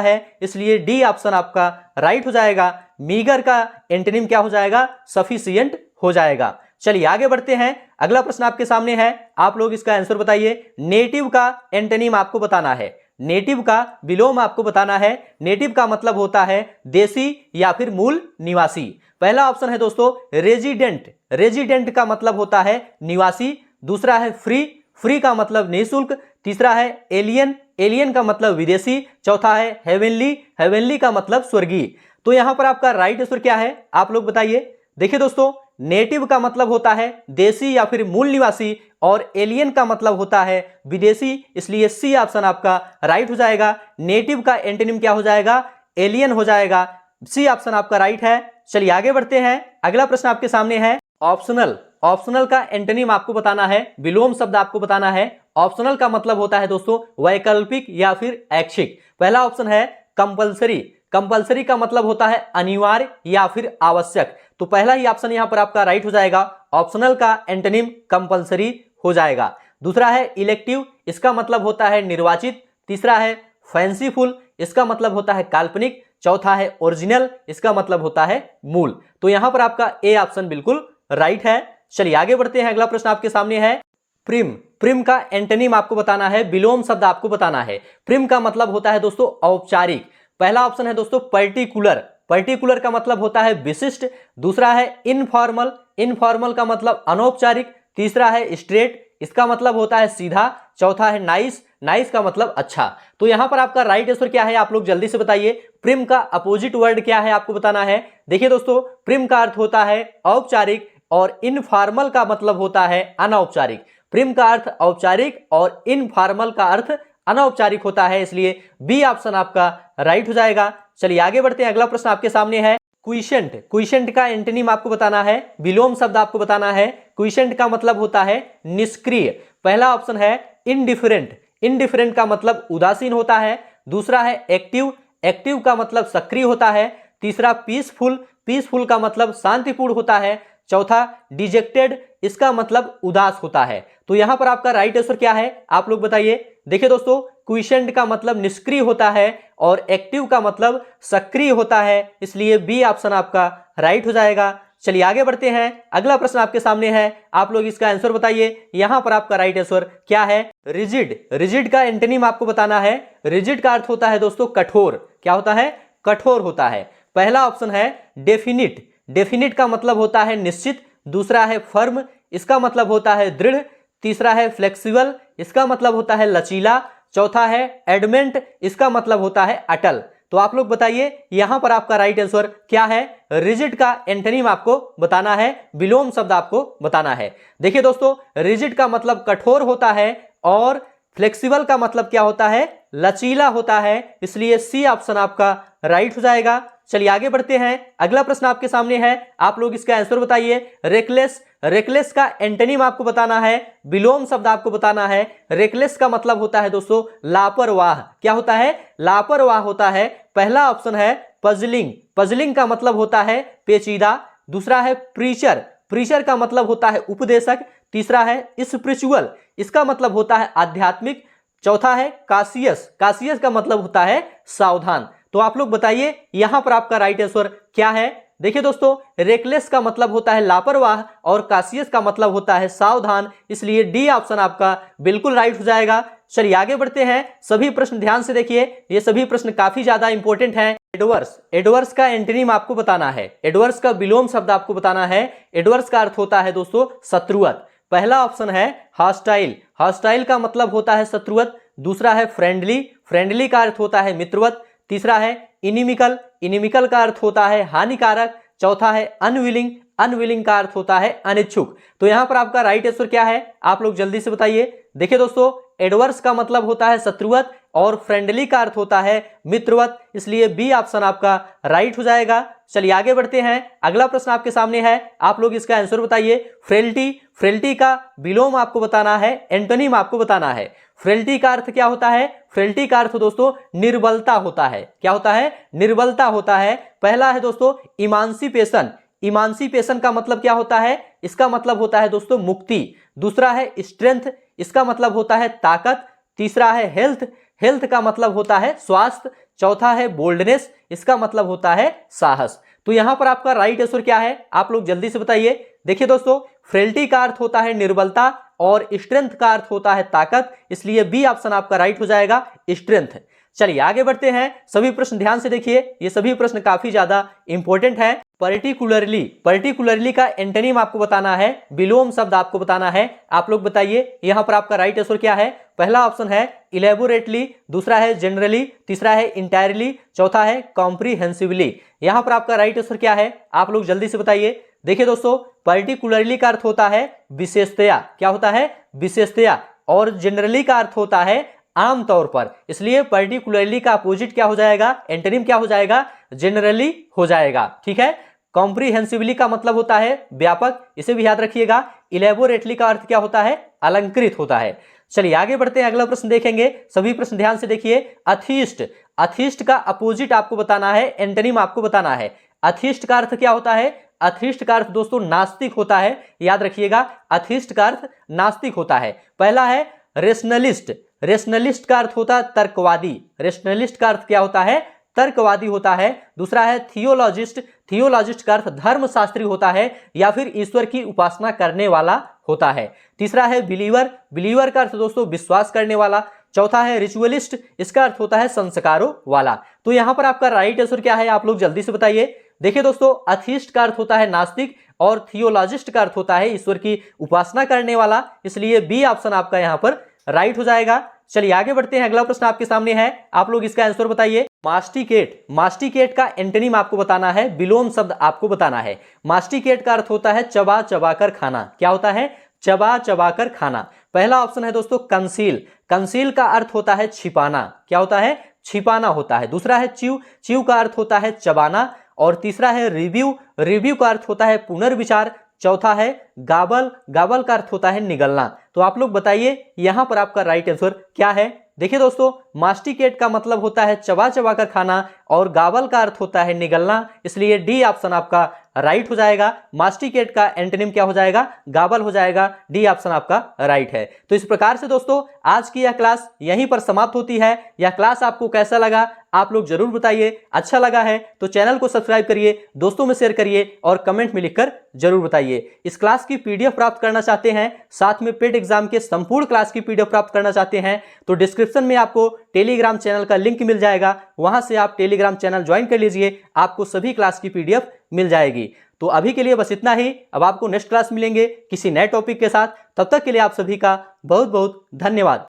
है, इसलिए डी ऑप्शन आपका राइट हो जाएगा। मीगर का एंटोनिम क्या हो जाएगा? सफिशियंट हो जाएगा। चलिए आगे बढ़ते हैं, अगला प्रश्न आपके सामने है, आप लोग इसका आंसर बताइए। नेटिव का एंटोनिम आपको बताना है। नेटिव का विलोम आपको बताना है। नेटिव का मतलब होता है देसी या फिर मूल निवासी। पहला ऑप्शन है दोस्तों रेजिडेंट। रेजिडेंट का मतलब होता है निवासी। दूसरा है फ्री। फ्री का मतलब निःशुल्क। तीसरा है एलियन। एलियन का मतलब विदेशी। चौथा है हेवनली। हेवनली का मतलब स्वर्गीय। तो यहां पर आपका राइट आंसर क्या है, आप लोग बताइए। देखिए दोस्तों, नेटिव का मतलब होता है देसी या फिर मूल निवासी, और एलियन का मतलब होता है विदेशी, इसलिए सी ऑप्शन आपका राइट हो जाएगा। नेटिव का एंटोनिम क्या हो जाएगा? एलियन हो जाएगा। सी ऑप्शन आपका राइट है। चलिए आगे बढ़ते हैं, अगला प्रश्न आपके सामने है ऑप्शनल। ऑप्शनल का एंटोनिम आपको बताना है, विलोम शब्द आपको बताना है। ऑप्शनल का मतलब होता है दोस्तों वैकल्पिक या फिर ऐच्छिक। पहला ऑप्शन है कंपलसरी। कंपलसरी का मतलब होता है अनिवार्य या फिर आवश्यक। तो पहला ही ऑप्शन यहां पर आपका राइट हो जाएगा। ऑप्शनल का एंटोनिम कंपलसरी हो जाएगा। दूसरा है इलेक्टिव। इसका मतलब होता है निर्वाचित। तीसरा है फैंसीफुल। इसका मतलब होता है काल्पनिक। चौथा है ओरिजिनल। इसका मतलब होता है मूल। तो यहां पर आपका ए ऑप्शन बिल्कुल राइट है। चलिए आगे बढ़ते हैं, अगला प्रश्न आपके सामने है प्रिम। प्रिम का एंटोनिम आपको बताना है, विलोम शब्द आपको बताना है। प्रिम का मतलब होता है दोस्तों औपचारिक। पहला ऑप्शन है दोस्तों पर्टिकुलर। पर्टिकुलर का मतलब होता है विशिष्ट। दूसरा है इनफॉर्मल। इनफॉर्मल का मतलब अनौपचारिक। तीसरा है स्ट्रेट, इसका मतलब होता है सीधा। चौथा है नाइस। नाइस का मतलब अच्छा। तो यहां पर आपका राइट आंसर क्या है, आप लोग जल्दी से बताइए। प्रिम का अपोजिट वर्ड क्या है आपको बताना है। देखिए दोस्तों, प्रिम का अर्थ होता है औपचारिक और इनफॉर्मल का मतलब होता है अनौपचारिक। प्रिम का अर्थ औपचारिक और इनफॉर्मल का अर्थ अनौपचारिक होता है, इसलिए बी ऑप्शन आपका राइट हो जाएगा। चलिए आगे बढ़ते हैं, अगला प्रश्न आपके सामने है क्विशेंट। क्विशेंट का एंटोनिम आपको बताना है, विलोम शब्द आपको बताना है। क्विशेंट का मतलब होता है निष्क्रिय। पहला ऑप्शन है इनडिफरेंट। इनडिफरेंट का मतलब उदासीन होता है। दूसरा है एक्टिव। एक्टिव का मतलब सक्रिय होता है। तीसरा पीसफुल। पीसफुल का मतलब शांतिपूर्ण होता है। चौथा डिजेक्टेड, इसका मतलब उदास होता है। तो यहां पर आपका राइट आंसर क्या है, आप लोग बताइए। देखिए दोस्तों, क्विशेंट का मतलब निष्क्रिय होता है और एक्टिव का मतलब सक्रिय होता है, इसलिए बी ऑप्शन आपका राइट हो जाएगा। चलिए आगे बढ़ते हैं, अगला प्रश्न आपके सामने है, आप लोग इसका आंसर बताइए। यहां पर आपका राइट आंसर क्या है, रिजिड। रिजिड का एंटोनिम आपको बताना है। रिजिड का अर्थ होता है दोस्तों कठोर। क्या होता है, कठोर होता है। पहला ऑप्शन है डेफिनिट। डेफिनिट का मतलब होता है निश्चित। दूसरा है फर्म, इसका मतलब होता है दृढ़। तीसरा है फ्लेक्सिबल, इसका मतलब होता है लचीला। चौथा है एडमेंट, इसका मतलब होता है अटल। तो आप लोग बताइए यहां पर आपका राइट आंसर क्या है। रिजिड का एंटोनिम आपको बताना है, विलोम शब्द आपको बताना है। देखिए दोस्तों, रिजिड का मतलब कठोर होता है और फ्लेक्सिबल का मतलब क्या होता है, लचीला होता है, इसलिए सी ऑप्शन आपका राइट हो जाएगा। चलिए आगे बढ़ते हैं, अगला प्रश्न आपके सामने है, आप लोग इसका आंसर बताइए। रेकलेस। रेकलेस का एंटोनिम आपको बताना है, विलोम शब्द आपको बताना है। रेकलेस का मतलब होता है दोस्तों लापरवाह। क्या होता है, लापरवाह होता है। पहला ऑप्शन है पजलिंग। पजलिंग का मतलब होता है पेचीदा। दूसरा है प्रीचर। प्रीचर का मतलब होता है उपदेशक। तीसरा है स्पिरिचुअल, इसका मतलब होता है आध्यात्मिक। चौथा है काशियस। काशियस का मतलब होता है सावधान। तो आप लोग बताइए यहां पर आपका राइट आंसर क्या है। देखिए दोस्तों, रेकलेस का मतलब होता है लापरवाह और काशियस का मतलब होता है सावधान, इसलिए डी ऑप्शन आपका बिल्कुल राइट हो जाएगा। चलिए आगे बढ़ते हैं, सभी प्रश्न ध्यान से देखिए, ये सभी प्रश्न काफी ज्यादा इंपॉर्टेंट हैं। एडवर्स। एडवर्स का एंटोनिम आपको बताना है। एडवर्स का विलोम शब्द आपको बताना है। एडवर्स का अर्थ होता है दोस्तों शत्रुवत। पहला ऑप्शन है हॉस्टाइल। हॉस्टाइल का मतलब होता है शत्रुवत। दूसरा है फ्रेंडली। फ्रेंडली का अर्थ होता है मित्रवत। तीसरा है इनिमिकल। इनिमिकल का अर्थ होता है हानिकारक। चौथा है अनविलिंग। अनविलिंग का अर्थ होता है अनिच्छुक। तो यहां पर आपका राइट आंसर क्या है, आप लोग जल्दी से बताइए। देखिए दोस्तों, एडवर्स का मतलब होता है शत्रुवत और फ्रेंडली का अर्थ होता है मित्रवत, इसलिए बी ऑप्शन आपका राइट हो जाएगा। चलिए आगे बढ़ते हैं, अगला प्रश्न आपके सामने है, आप लोग इसका आंसर बताइए। फ्रेल्टी। फ्रेल्टी का विलोम आपको बताना है, एंटोनिम आपको बताना है। फ्रेल्टी का अर्थ क्या होता है, फ्रेल्टी का अर्थ दोस्तों निर्बलता होता है। क्या होता है, निर्बलता होता है। पहला है दोस्तों इमांसिपेशन। इमांसिपेशन का मतलब क्या होता है, इसका मतलब होता है दोस्तों मुक्ति। दूसरा है स्ट्रेंथ, इसका मतलब होता है ताकत। तीसरा है हेल्थ। हेल्थ का मतलब होता है स्वास्थ्य। चौथा है बोल्डनेस, इसका मतलब होता है साहस। तो यहां पर आपका राइट आंसर क्या है, आप लोग जल्दी से बताइए। देखिए दोस्तों, फ्रेल्टी का अर्थ होता है निर्बलता और स्ट्रेंथ का अर्थ होता है ताकत, इसलिए बी ऑप्शन आपका राइट हो जाएगा, स्ट्रेंथ। चलिए आगे बढ़ते हैं, सभी प्रश्न ध्यान से देखिए, ये सभी प्रश्न काफी ज्यादा इंपॉर्टेंट हैं। पर्टिकुलरली। पर्टिकुलरली का एंटोनिम आपको बताना है, विलोम शब्द आपको बताना है। आप लोग बताइए यहां पर आपका राइट आंसर क्या है। पहला ऑप्शन है इलेबोरेटली। दूसरा है जनरली। तीसरा है इंटायरली। चौथा है कॉम्प्रिहेंसिवली। यहां पर आपका राइट आंसर क्या है, आप लोग जल्दी से बताइए। देखिए दोस्तों, पर्टिकुलरली का अर्थ होता है विशेषतया। क्या होता है, विशेषतया। और जनरली का अर्थ होता है आमतौर पर, इसलिए पर्टिकुलरली का अपोजिट क्या हो जाएगा, एंटोनिम क्या हो जाएगा, जनरली हो जाएगा। ठीक है। कॉम्प्रिहेंसिवली का मतलब होता है व्यापक, इसे भी याद रखिएगा। इलेबोरेटली का अर्थ क्या होता है, अलंकृत होता है। चलिए आगे बढ़ते हैं, अगला प्रश्न देखेंगे, सभी प्रश्न ध्यान से देखिए। अथिष्ट। अथिष्ट का अपोजिट आपको बताना है, एंटोनिम आपको बताना है। अथिष्ट का अर्थ क्या होता है, अथिष्ट का अर्थ दोस्तों नास्तिक होता है, याद रखिएगा, अथिष्ट का अर्थ नास्तिक होता है। पहला है रेशनलिस्ट। रेशनलिस्ट का अर्थ होता है तर्कवादी। रेशनलिस्ट का अर्थ क्या होता है, तर्कवादी होता है। दूसरा है थियोलॉजिस्ट, थियोलॉजिस्ट का अर्थ धर्मशास्त्री होता है या फिर ईश्वर की उपासना करने वाला होता है। तीसरा है बिलीवर, बिलीवर का अर्थ दोस्तों विश्वास करने वाला। चौथा है रिचुअलिस्ट, इसका अर्थ होता है संस्कारों वाला। तो यहां पर आपका राइट आंसर क्या है, आप लोग जल्दी से बताइए। देखिए दोस्तों, अथिस्ट का अर्थ होता है नास्तिक और थियोलॉजिस्ट का अर्थ होता है ईश्वर की उपासना करने वाला, इसलिए बी ऑप्शन आपका यहां पर राइट हो जाएगा। चलिए आगे बढ़ते हैं, अगला प्रश्न आपके सामने है, आप लोग इसका आंसर बताइए। मास्टिकेट, मास्टिकेट का एंटोनिम आपको बताना है, विलोम शब्द आपको बताना है। मास्टिकेट का अर्थ होता है चबा चबा कर खाना। क्या होता है? चबा चबा कर खाना। पहला ऑप्शन है दोस्तों कंसील, कंसील का अर्थ होता है छिपाना। क्या होता है? छिपाना होता है। दूसरा है च्यू, च्यू का अर्थ होता है चबाना। और तीसरा है रिव्यू, रिव्यू का अर्थ होता है पुनर्विचार। चौथा है गाबल, गाबल का अर्थ होता है निगलना। तो आप लोग बताइए यहां पर आपका राइट आंसर क्या है। देखिए दोस्तों, मास्टिकेट का मतलब होता है चबा चबा कर खाना और गाबल का अर्थ होता है निगलना, इसलिए डी ऑप्शन आपका राइट हो जाएगा। मास्टिकेट का एंटोनिम क्या हो जाएगा? गाबल हो जाएगा। डी ऑप्शन आपका राइट है। तो इस प्रकार से दोस्तों आज की यह क्लास यहीं पर समाप्त होती है। यह क्लास आपको कैसा लगा आप लोग जरूर बताइए। अच्छा लगा है तो चैनल को सब्सक्राइब करिए, दोस्तों में शेयर करिए और कमेंट में लिखकर जरूर बताइए। इस क्लास की पीडीएफ प्राप्त करना चाहते हैं, साथ में पेड एग्जाम के संपूर्ण क्लास की पीडीएफ प्राप्त करना चाहते हैं तो डिस्क्रिप्शन में आपको टेलीग्राम चैनल का लिंक मिल जाएगा, वहां से आप टेलीग्राम चैनल ज्वाइन कर लीजिए, आपको सभी क्लास की पीडीएफ मिल जाएगी। तो अभी के लिए बस इतना ही, अब आपको नेक्स्ट क्लास मिलेंगे किसी नए टॉपिक के साथ। तब तक के लिए आप सभी का बहुत बहुत धन्यवाद।